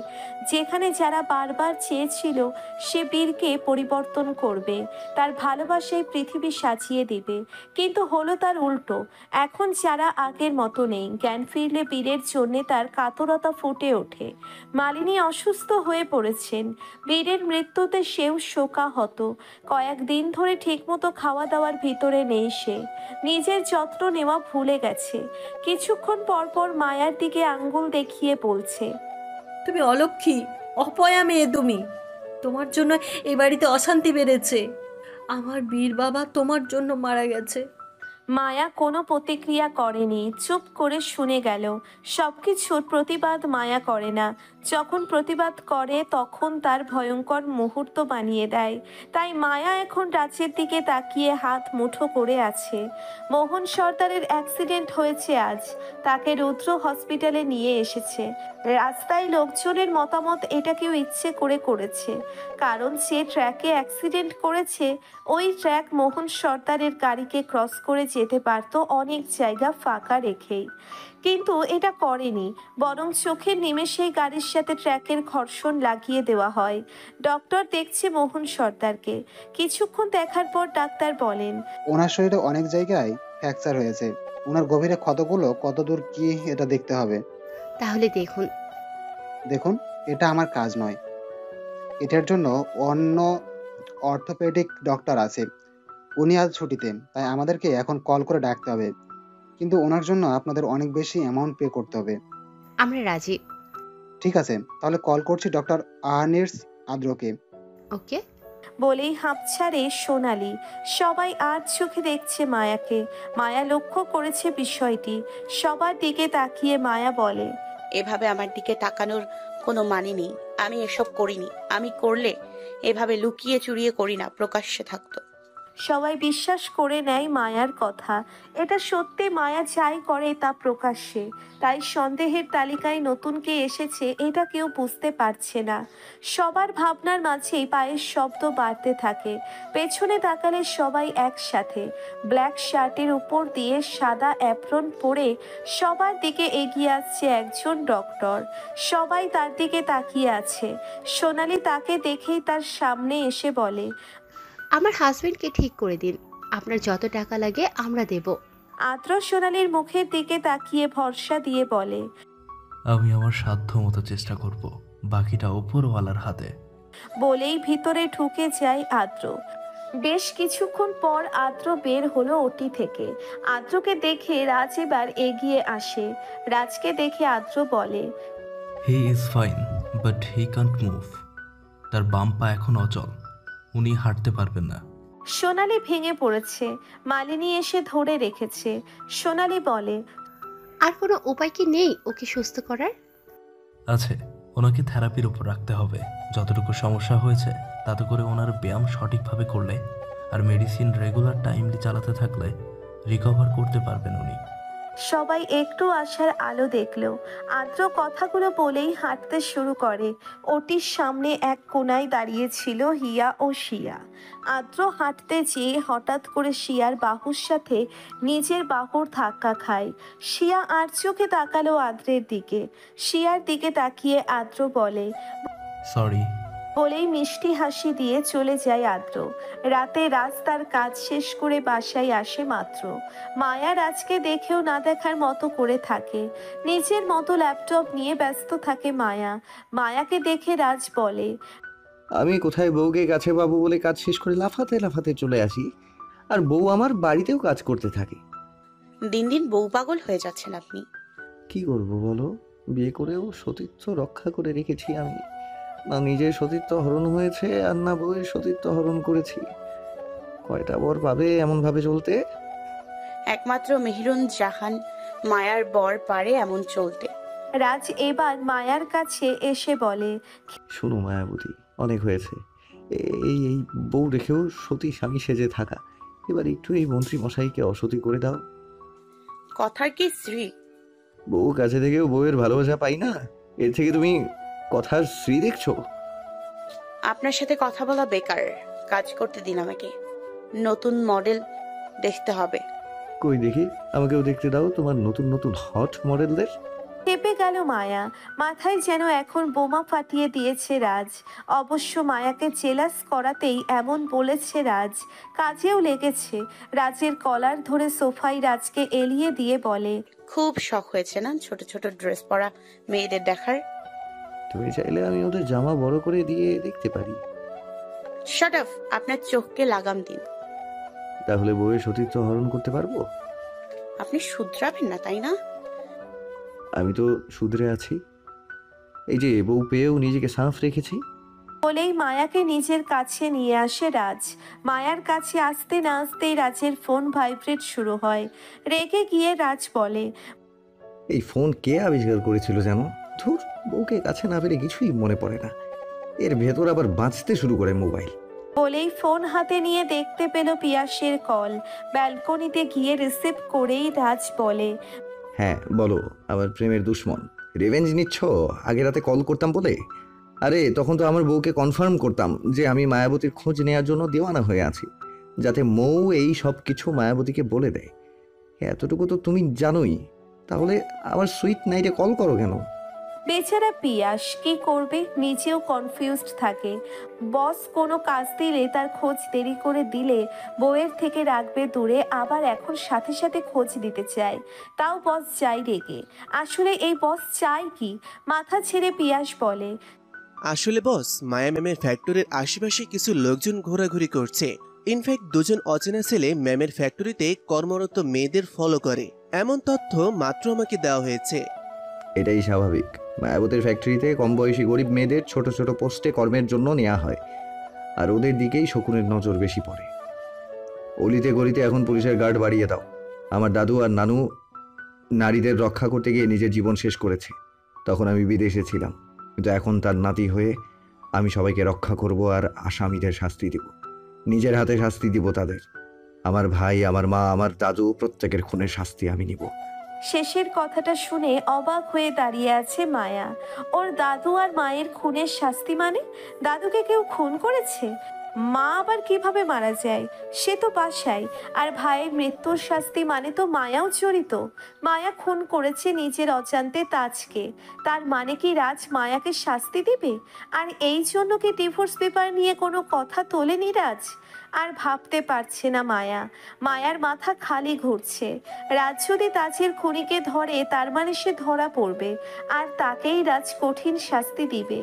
যেখানে যারা বারবার চেয়েছিল সে বীরকে পরিবর্তন করবে, তার ভালোবাসায় পৃথিবী সাজিয়ে দিবে, কিন্তু হলো তার উল্টো। এখন যারা আগের মতো নেই। জ্ঞান ফিরলে বীরের জন্যে তার কাতরতা ফুটে ওঠে। মালিনী অসুস্থ হয়ে পড়েছেন। বীরের মৃত্যুতে সেও শোকাহত। কয়েকদিন ধরে ঠিকমতো খাওয়া দাওয়ার ভিতরে নেই সে। নিজের যত্ন নেওয়া ভুলে গেছে। কিছুক্ষণ পর পর মায়ার দিকে আঙ্গুল দেখিয়ে বলছে, তুমি অলক্ষী, অপয়া মেয়ে তুমি। তোমার জন্য এই বাড়িতে অশান্তি বেড়েছে। আমার বীর বাবা তোমার জন্য মারা গেছে। মায়া কোনো প্রতিক্রিয়া করেনি, চুপ করে শুনে গেল। সবকিছুর প্রতিবাদ মায়া করে না। যখন প্রতিবাদ করে তখন তার ভয়ঙ্কর মুহূর্ত বানিয়ে দেয়। তাই মায়া এখন রাজের দিকে তাকিয়ে হাত মুঠো করে আছে। মোহন সর্দারের অ্যাক্সিডেন্ট হয়েছে আজ। তাকে রুদ্র হসপিটালে নিয়ে এসেছে। রাস্তায় লোকজনের মতামত এটা কেউ ইচ্ছে করে করেছে, কারণ যে ট্র্যাকে অ্যাক্সিডেন্ট করেছে ওই ট্র্যাক মোহন সর্দারের গাড়িকে ক্রস করে যেতে পারত অনেক জায়গা ফাঁকা রেখেই, কিন্তু এটা করেনি। বরং চোখের নিমেষেই গাড়ির সাথে ট্র্যাকের ঘর্ষণ লাগিয়ে দেওয়া হয়। ডক্টর দেখছে মোহন সর্দারকে। কিছুক্ষণ দেখার পর ডাক্তার বলেন, ওনার শরীরে অনেক জায়গায় ফ্র্যাকচার হয়েছে। ওনার গভীরে ক্ষতগুলো কতদূর কি এটা দেখতে হবে। তাহলে দেখুন। দেখুন, এটা আমার কাজ নয়। এটার জন্য অন্য অর্থোপেডিক ডক্টর আছে, উনি আজ ছুটিতে, তাই আমাদেরকে এখন কল করে ডাকতে হবে। কিন্তু ওনার জন্য আপনাদের অনেক বেশি অ্যামাউন্ট পে করতে হবে। আমরা রাজি। ঠিক আছে, তাহলে কল করছি ডক্টর আর্নিস আদ্রকে। ওকে বলেই হাঁপ ছাড়ে সোনালি। সবাই আজ চোখে দেখছে মায়াকে। মায়া লক্ষ্য করেছে বিষয়টি। সবার দিকে তাকিয়ে মায়া বলে, এভাবে আমার দিকে তাকানোর কোনো মানে নেই। আমি এসব করিনি। আমি করলে এভাবে লুকিয়ে চুরিয়ে করি না, প্রকাশ্যে থাকতো। সবাই বিশ্বাস করে নেয় মায়ার কথা। এটা সত্যি, মায়া যাই করে তা প্রকাশ্যে। তাই সন্দেহের তালিকায় নতুন কে এসেছে এটা কেউ বুঝতে পারছে না। সবার ভাবনার মাঝেই পায়ের শব্দ বাড়তে থাকে। পেছনে তাকালে সবাই একসাথে। ব্ল্যাক শার্টের উপর দিয়ে সাদা অ্যাপ্রন পরে সবার দিকে এগিয়ে আসছে একজন ডক্টর। সবাই তার দিকে তাকিয়ে আছে। সোনালি তাকে দেখেই তার সামনে এসে বলে, আমার হাজবেন্ডকে ঠিক করে দিন, আপনার যত টাকা লাগে আমরা দেব। আদ্র সোনালির মুখের দিকে তাকিয়ে ভরসা দিয়ে বলে, আমি আমার সাধ্য মতো চেষ্টা করব, বাকিটা উপরওয়ালার হাতে। বলেই ভিতরে ঢুকে যায় আদ্র। বেশ কিছুক্ষণ পর আদ্র বের হলো ওটি থেকে। আদ্রকে দেখে রাজ এবার এগিয়ে আসে। রাজকে দেখে আদ্র বলে, he is fine but he Kant move. তার বাম পা এখন অচল, উনি হাঁটতে পারবেন না। সোনালি ভেঙে পড়েছে। মালিনী এসে ধরে রেখেছে। সোনালি বলে, আর কোনো উপায় কি নেই ওকে সুস্থ করার? আছে, ওনাকে থেরাপির উপর রাখতে হবে। যতটুকু সমস্যা হয়েছে তাতে করে ওনার ব্যায়াম সঠিকভাবে করলে আর মেডিসিন রেগুলার টাইমলি চালাতে থাকলে রিকভার করতে পারবেন উনি। সবাই একটু আশার আলো দেখলো। আদ্র কথাগুলো বলেই হাঁটতে শুরু করে। ওটির সামনে এক কোনায় দাঁড়িয়েছিল হিয়া ও শিয়া। আদ্র হাঁটতে যেয়ে হঠাৎ করে শিয়ার বাহুর সাথে নিজের বাহুর ধাক্কা খায়। শিয়া আর চোখে তাকালো আদ্রের দিকে। শিয়ার দিকে তাকিয়ে আদ্র বলে, সরি। বলেই মিষ্টি হাসি দিয়ে চলে যায় আদ্র। রাতে রাজ তার কাজ শেষ করে বাসায় আসে মাত্র। মায়া রাজকে দেখেও না দেখার মতো করে থাকে। নিজের মতো ল্যাপটপ নিয়ে ব্যস্ত থাকে মায়া। মায়াকে দেখে রাজ বলে, আমি কোথায় বউকে কাছে পাবো বলে কাজ শেষ করে লাফাতে লাফাতে চলে আসি, আর বউ আমার বাড়িতেও কাজ করতে থাকে। দিন দিন বউ পাগল হয়ে যাচ্ছেন আপনি। কি করব বলো, বিয়ে করেও সতীত্ব রক্ষা করে রেখেছি আমি। না নিজের সতীত্ব হরণ হয়েছে, আর না বউয়ের সতীত্ব হরণ করেছি। কয়টা বর পাবে এমন ভাবে চলতে? একমাত্র মেহেরুন জাহান মায়ার বর পারে এমন চলতে। রাজ এবার মায়ার কাছে এসে বলে, শোনো মায়াবতী, অনেক হয়েছে এই এই বউ রেখেও সতী স্বামী সেজে থাকা। এবার একটু এই মন্ত্রী মশাইকে অসতী করে দাও। কথার কি শ্রী? বউ কাছে থেকেও বউয়ের ভালোবাসা পাই না, এর থেকে তুমি কথার শ্রী দেখছো? আপনার সাথে কথা বলা বেকার, কাজ করতে দিন আমাকে। নতুন মডেল দেখতে হবে। কই দেখি, আমাকেও দেখতে দাও তোমার নতুন নতুন হট মডেলদের। কেঁপে গেল মায়া। মাথায় যেন এখন বোমা ফাটিয়ে দিয়েছে রাজ। অবশ্য মায়াকে জেলাস করাতেই এমন বলেছে রাজ, কাজেও লেগেছে। রাজের কলার ধরে সোফায় রাজকে এলিয়ে দিয়ে বলে, খুব শখ হয়েছে না ছোট ছোট ড্রেস পরা মেয়েদের দেখার? তুমি চাইলে আমি ওদের জামা বড় করে দিয়ে দেখতে পারি। শাট আপ, আপনার চোখকে লাগাম দিন। তাহলে বউয়ের সতীত্ব হরণ করতে পারবো? আপনি শুধরাবেন না তাই না? আমি তো শুধরে আছি, এই যে বউ পেয়েও নিজেকে সাফ রেখেছি। বলেই মায়াকে নিজের কাছে নিয়ে আসে রাজ। মায়ার কাছে আসতে না আসতেই রাজের ফোন ভাইব্রেট শুরু হয়। রেগে গিয়ে রাজ বলে, এই ফোন কে আবিষ্কার করেছিল জানো? ধুর, বউকে কাছে না পেলে কিছুই মনে পড়ে না, এর ভেতর আবার বাঁচতে শুরু করে মোবাইল। বলেই ফোন হাতে নিয়ে দেখতে পেল পিয়াসের কল। ব্যালকনিতে গিয়ে রিসিভ করেই রাজ বলে, হ্যাঁ বলো, আমার প্রেমের দুশ্মন রিভেঞ্জ নিচ্ছ আগে রাতে কল করতাম বলে? আরে তখন তো আমার বউকে কনফার্ম করতাম যে আমি মায়াবতীর খোঁজ নেওয়ার জন্য দেওয়ানা হয়ে আছি, যাতে মৌ এই সব কিছু মায়াবতীকে বলে দেয়। এতটুকু তো তুমি জানোই, তাহলে আমার সুইট নাইটে কল করো কেন? বেচারা পিয়াস কি করবে, নিজেও কনফিউজড থাকে। বস কোনো কাজ দিলে তার খোঁজ দেরি করে দিলে বউয়ের থেকে রাখবে দূরে, আবার এখন সাথে সাথে খোঁজ দিতে চায়, তাও বস চাই রেগে। আসলে এই বস চায় কি? মাথা ছেড়ে পিয়াস বলে, আসলে বস, মায়া ম্যামের ফ্যাক্টরির আশেপাশে কিছু লোকজন ঘোরাঘুরি করছে। ইনফ্যাক্ট দুজন অচেনা ছেলে ম্যামের ফ্যাক্টরিতে কর্মরত মেয়েদের ফলো করে, এমন তথ্য মাত্র আমাকে দেওয়া হয়েছে। এটাই স্বাভাবিক, মায়াবতীর ফ্যাক্টরিতে কম বয়সী গরিব মেয়েদের ছোট ছোট পোস্টে কর্মের জন্য নেওয়া হয়, আর ওদের দিকেই শকুনের নজর বেশি পড়ে। অলিতে গলিতে এখন পুলিশের গার্ড বাড়িয়ে দাও। আমার দাদু আর নানু নারীদের রক্ষা করতে গিয়ে নিজের জীবন শেষ করেছে, তখন আমি বিদেশে ছিলাম, কিন্তু এখন তার নাতি হয়ে আমি সবাইকে রক্ষা করব আর আসামিদের শাস্তি দিব, নিজের হাতে শাস্তি দিব তাদের। আমার ভাই, আমার মা, আমার দাদু প্রত্যেকের খুনের শাস্তি আমি নিব। শেষের কথাটা শুনে অবাক হয়ে দাঁড়িয়ে আছে মায়া। ওর দাদু আর মায়ের খুনের শাস্তি মানে? দাদুকে কেউ খুন করেছে? মা আবার কিভাবে মারা যায়? সে তো বাসায়। আর ভাইয়ের মৃত্যুর শাস্তি মানে তো মায়াও জড়িত। মায়া খুন করেছে নিজের অজান্তে তাজকে, তার মানে কি রাজ মায়াকে শাস্তি দিবে? আর এই জন্য কি ডিভোর্স পেপার নিয়ে কোনো কথা তোলেনি রাজ? আর ভাবতে পারছে না মায়া। মায়ার মাথা খালি ঘুরছে। রাজ যদি তাজের খুনিকে ধরে, তার মানে সে ধরা পড়বে, আর তাকেই রাজ কঠিন শাস্তি দিবে।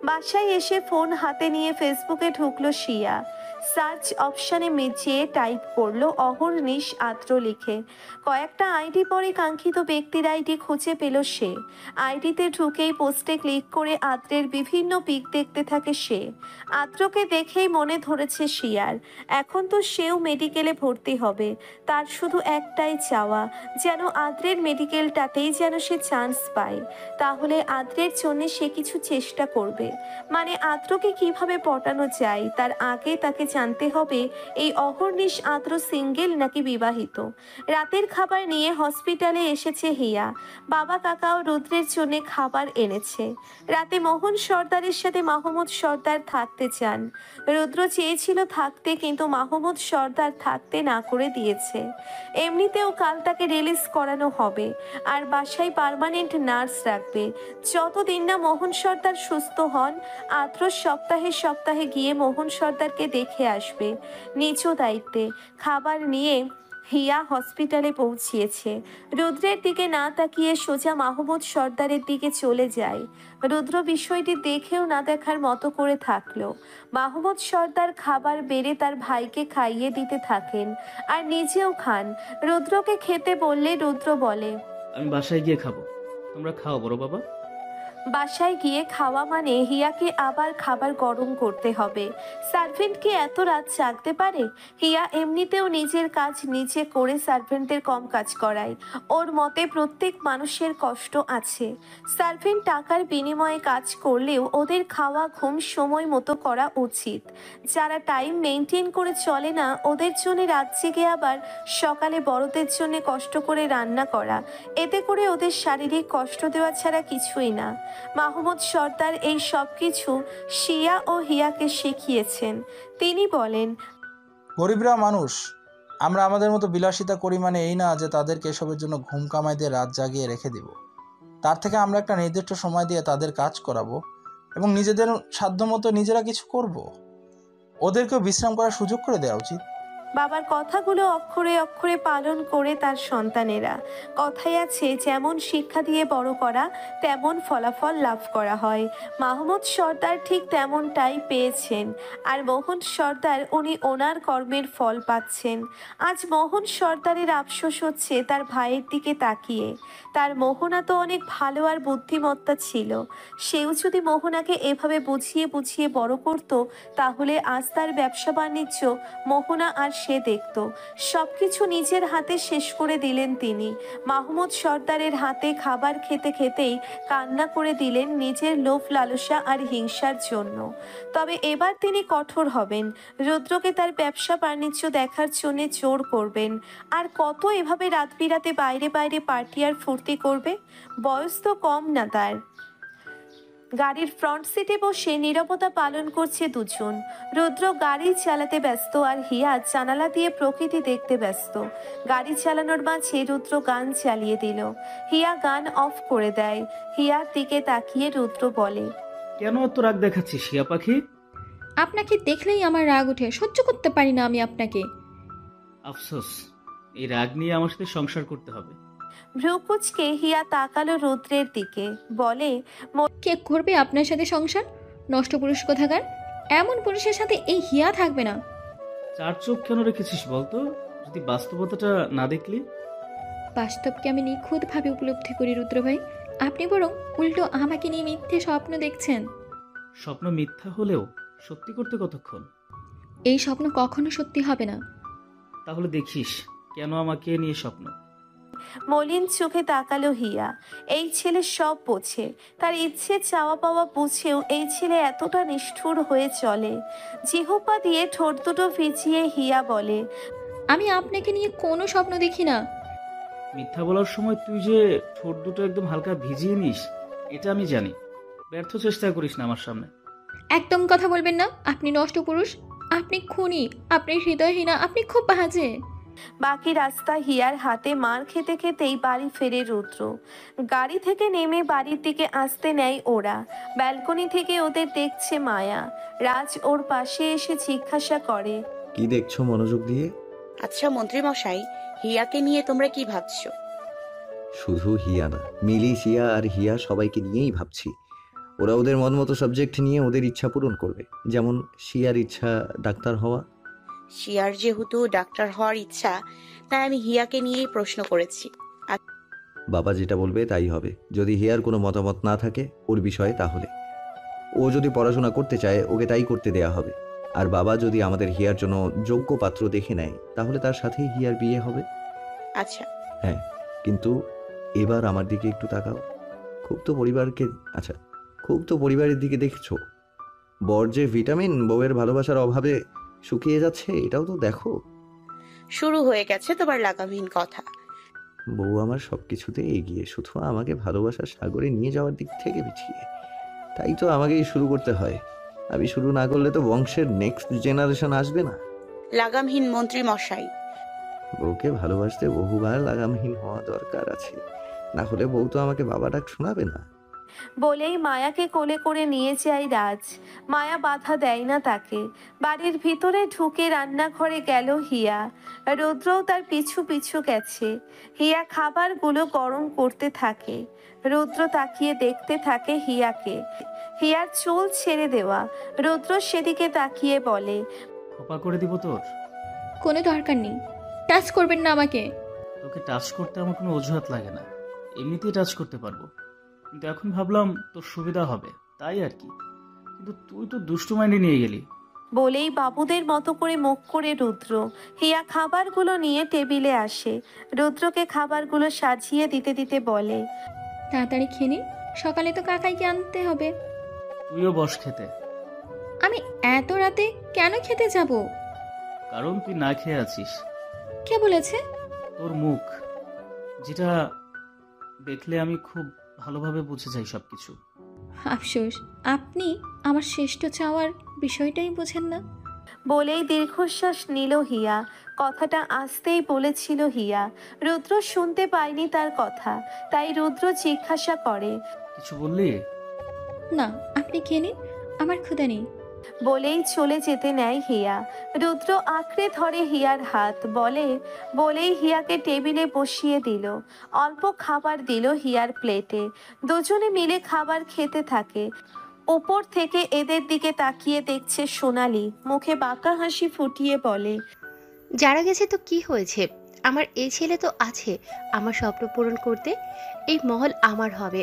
বাসায় এসে ফোন হাতে নিয়ে ফেসবুকে ঢুকলো শিয়া। সার্চ অপশানে যেয়ে টাইপ করলো অহর্নিশ আদ্র লিখে। কয়েকটা আইডি পরে কাঙ্ক্ষিত ব্যক্তির আইডি খুঁজে পেল সে। আইডিতে ঢুকেই পোস্টে ক্লিক করে আদ্রের বিভিন্ন পিক দেখতে থাকে সে। আদ্রকে দেখেই মনে ধরেছে শিয়ার। এখন তো সেও মেডিকেলে ভর্তি হবে। তার শুধু একটাই চাওয়া, যেন আদ্রের মেডিকেলটাতেই যেন সে চান্স পায়। তাহলে আদ্রের জন্যে সে কিছু চেষ্টা করবে। মানে আদ্রকে কিভাবে পটানো যায় তার আগে তাকে জানতে হবে এই অহর্নিশ আদ্র সিঙ্গেল নাকি বিবাহিত। রাতের খাবার নিয়ে হসপিটালে এসেছে হিয়া। বাবা কাকা ও রুদ্রের জন্য খাবার এনেছে। রাতে মোহন সর্দারের সাথে মাহমুদ সর্দার থাকতে চান। রুদ্র চেয়েছিল থাকতে, কিন্তু মাহমুদ সর্দার থাকতে না করে দিয়েছে। এমনিতেও কাল তাকে রিলিজ করানো হবে, আর বাসায় পার্মানেন্ট নার্স রাখবে যতদিন না মোহন সর্দার সুস্থ হন। আদ্র সপ্তাহে সপ্তাহে গিয়ে মোহন সর্দারকে দেখে আসবে নিজ দায়িত্বে। খাবার নিয়ে হিয়া হসপিটালে পৌঁছিয়েছে। রুদ্রের দিকে না তাকিয়ে সোজা মাহমুদ সর্দারের দিকে চলে যায়। রুদ্র বিষয়টি দেখেও না দেখার মতো করে থাকলো। মাহমুদ সর্দার খাবার বেড়ে তার ভাইকে খাইয়ে দিতে থাকেন, আর নিজেও খান। রুদ্রকে খেতে বললে রুদ্র বলে, আমি বাসায় গিয়ে খাবো, তোমরা খাও বড় বাবা। বাসায় গিয়ে খাওয়া মানে হিয়াকে আবার খাবার গরম করতে হবে। সার্ভেন্ট কি এত রাত জাগতে পারে? হিয়া এমনিতেও নিজের কাজ নিজে করে সার্ভেন্টদের কম কাজ করায়। ওর মতে প্রত্যেক মানুষের কষ্ট আছে। সার্ভেন্ট টাকার বিনিময়ে কাজ করলেও ওদের খাওয়া ঘুম সময় মতো করা উচিত। যারা টাইম মেনটেন করে চলে না, ওদের জন্য রাত জেগে আবার সকালে বড়দের জন্য কষ্ট করে রান্না করা, এতে করে ওদের শারীরিক কষ্ট দেওয়া ছাড়া কিছুই না। মাহমুদ সর্দার এই সব কিছু শিয়া ও হিয়াকে শিখিয়েছেন। তিনি বলেন, গরিবরা মানুষ, আমরা আমাদের মতো বিলাসিতা করি মানে এই না যে তাদেরকে এসবের জন্য ঘুম কামাই দিয়ে রাত জাগিয়ে রেখে দিব। তার থেকে আমরা একটা নির্দিষ্ট সময় দিয়ে তাদের কাজ করাবো এবং নিজেদের সাধ্যমতো নিজেরা কিছু করব। ওদেরকেও বিশ্রাম করার সুযোগ করে দেওয়া উচিত। বাবার কথাগুলো অক্ষরে অক্ষরে পালন করে তার সন্তানেরা। কথায় আছে, যেমন শিক্ষা দিয়ে বড় করা তেমন ফলাফল লাভ করা হয়। মাহমুদ সর্দার ঠিক তেমনটাই পেয়েছেন, আর মোহন সর্দার উনি ওনার কর্মের ফল পাচ্ছেন। আজ মোহন সর্দারের আফসোস হচ্ছে তার ভাইয়ের দিকে তাকিয়ে। তার মোহনা তো অনেক ভালো আর বুদ্ধিমত্তা ছিল। সেও যদি মোহনাকে এভাবে বুঝিয়ে বুঝিয়ে বড় করত, তাহলে আজ তার ব্যবসা বাণিজ্য মোহনা আর সে দেখত। সবকিছু নিজের হাতে শেষ করে দিলেন তিনি। মাহমুদ সর্দারের হাতে খাবার খেতে খেতেই কান্না করে দিলেন নিজের লোভ লালসা আর হিংসার জন্য। তবে এবার তিনি কঠোর হবেন। রুদ্রকে তার ব্যবসা বাণিজ্য দেখার জন্য জোর করবেন। আর কত এভাবে রাত বিরাতে বাইরে বাইরে পার্টি আর ফুর্তি করবে? বয়স তো কম না তার। গাড়ির ফ্রন্ট সিটে বসে নীরবতা পালন করছে দুজন। রুদ্র গাড়ি চালাতে ব্যস্ত, আর হিয়া জানালা দিয়ে প্রকৃতি দেখতে ব্যস্ত। গাড়ি চালানোর মাঝে রুদ্র গান চালিয়ে দিল। হিয়া গান অফ করে দেয়। হিয়ার দিকে তাকিয়ে রুদ্র বলে, কেন এত রাগ দেখাচ্ছিস শিয়া পাখি? আপনাকে দেখলেই আমার রাগ ওঠে, সহ্য করতে পারি না আমি আপনাকে। আফসোস, এই রাগ নিয়ে আমার সাথে সংসার করতে হবে। ভ্রুকুচকে হিয়া তাকালো রুদ্রের দিকে, বলে, কে করবে আপনার সাথে সংসার? নষ্ট পুরুষ কোথাকার। এমন পুরুষের সাথে এই হিয়া থাকবে না। চার চোখ কেন রেখেছিস বলতো, যদি বাস্তবতাটা না দেখলি? বাস্তবকে আমি নিখুঁতভাবে উপলব্ধি করি রুদ্র ভাই। আপনি বরং উল্টো আমাকে নিয়ে মিথ্যে স্বপ্ন দেখছেন। স্বপ্ন মিথ্যা হলেও সত্যি করতে কতক্ষণ? এই স্বপ্ন কখনো সত্যি হবে না। তাহলে দেখিস কেন আমাকে নিয়ে স্বপ্ন। মলিন চোখে তাকালো হিয়া। এই ছেলে সব বোঝে, তার ইচ্ছে চাওয়া পাওয়া বুঝেও এই ছেলে এতটা নিষ্ঠুর হয়ে চলে। জিহ্বা দিয়ে ঠোঁট দুটো ভিজিয়ে হিয়া বলে, আমি আপনাকে নিয়ে কোনো স্বপ্ন দেখি না। মিথ্যা বলার সময় তুই যে ঠোঁট দুটো একদম হালকা ভিজিয়ে নিস, এটা আমি জানি। ব্যর্থ চেষ্টা করিস না আমার সামনে। একদম কথা বলবেন না। আপনি নষ্ট পুরুষ, আপনি খুনি, আপনি হৃদয়হীনা, আপনি খুব বাজে। বাকি রাস্তা হিয়ার হাতে মার খেতে খেতেই বাড়ি ফেরে রুদ্র। গাড়ি থেকে নেমে বাড়ির দিকে আসতে নেয় ওরা। ব্যালকনি থেকে ওদের দেখছে মায়া। রাজ ওর পাশে এসে জিজ্ঞাসা করে, কি দেখছো মনোযোগ দিয়ে? আচ্ছা মন্ত্রী মশাই, হিয়াকে নিয়ে তোমরা কি ভাবছো? শুধু হিয়া না, মিলি, শিয়া আর হিয়া সবাইকে নিয়েই ভাবছি। ওরা ওদের মন মতো সাবজেক্ট নিয়ে ওদের ইচ্ছা পূরণ করবে। যেমন শিয়ার ইচ্ছা ডাক্তার হওয়া। শিয়ার যেহেতু ডাক্তার হওয়ার ইচ্ছা, তাই আমি হিয়াকে নিয়েই প্রশ্ন করেছি। বাবা যেটা বলবে তাই হবে। যদি হিয়ার কোনো মতামত না থাকে ওর বিষয়ে, তাহলে ও যদি পড়াশোনা করতে চায় ওকে তাই করতে দেয়া হবে। আর বাবা যদি আমাদের হিয়ার জন্য যোগ্য পাত্র দেখে নেয়, তাহলে তার সাথেই হিয়ার বিয়ে হবে। আচ্ছা। হ্যাঁ, কিন্তু এবার আমার দিকে একটু তাকাও। খুব তো পরিবারের দিকে দেখছো। বর যে ভিটামিন, বউয়ের ভালোবাসার অভাবে শুকিয়ে যাচ্ছে, এটাও তো দেখো। শুরু হয়ে গেছে তোমার লাগামহীন কথা। বউ আমার সবকিছুতে এগিয়ে, শুধু আমাকে ভালোবাসার সাগরে নিয়ে যাওয়ার দিক থেকে পিছিয়ে। তাই তো আমাকেই শুরু করতে হয়। আমি শুরু না করলে তো বংশের নেক্সট জেনারেশন আসবে না। লাগামহীন মন্ত্রী মশাই, বউকে ভালোবাসতে বহুবার লাগামহীন হওয়া দরকার আছে, না হলে বউ তো আমাকে বাবা ডাক শোনাবে না। বলেই মায়াকে কোলে করে নিয়ে যায় রাজ। মায়া বাধা দেয় না তাকে। বাড়ির ভিতরে ঢুকে রান্নাঘরে গেল হিয়া। রুদ্রও তার পিছু পিছু গেছে। হিয়া খাবারগুলো গরম করতে থাকে। রুদ্র তাকিয়ে দেখতে থাকে হিয়াকে। হিয়ার চুল ছেড়ে দেওয়া। রুদ্র সেদিকে তাকিয়ে বলে, খোপা করে দিব তোর? কোনো দরকার নেই, টাচ করবেন না আমাকে। তোকে টাচ করতে আমার কোনো অজুহাত লাগে না, এমনিতেই টাচ করতে পারবো। কিন্তু এখন ভাবলাম তোর সুবিধা হবে, তাই আর কি। কিন্তু তুই তো দুষ্টু মাইন্ডে নিয়ে গেলি। বলেই বাবুদের মতো করে মুখ করে রুদ্র। হিয়া খাবারগুলো নিয়ে টেবিলে আসে। রুদ্রকে খাবারগুলো সাজিয়ে দিতে দিতে বলে, তাড়াতাড়ি খেয়ে নিন, সকালে তো কাকাইকে আনতে হবে। তুইও বস খেতে। আমি এত রাতে কেন খেতে যাব? কারণ তুই না খেয়ে আছিস। কে বলেছে? তোর মুখ, যেটা দেখলে আমি খুব ভালোভাবে বুঝে যাই সবকিছু। আফসোস, আপনি আমার শ্রেষ্ঠ চাওয়ার বিষয়টাই বোঝেন না। বলেই দীর্ঘশ্বাস নিল হিয়া। কথাটা আসতেই বলেছিল হিয়া। রুদ্র শুনতে পায়নি তার কথা, তাই রুদ্র জিজ্ঞাসা করে, কিছু বললি? না, আপনি খেয়ে নিন, আমার ক্ষুধা নেই। বলেই চলে যেতে নেয় হিয়া। রুদ্র আঁকড়ে ধরে হিয়ার হাত। বলেই হিয়াকে টেবিলে বসিয়ে দিল। অল্প খাবার দিল হিয়ার প্লেটে। দুজনে মিলে খাবার খেতে থাকে। উপর থেকে এদের দিকে তাকিয়ে দেখছে সোনালি। মুখে বাঁকা হাসি ফুটিয়ে বলে, যারা গেছে তো কি হয়েছে, আমার এই ছেলে তো আছে আমার স্বপ্ন পূরণ করতে। এই মহল আমার হবে,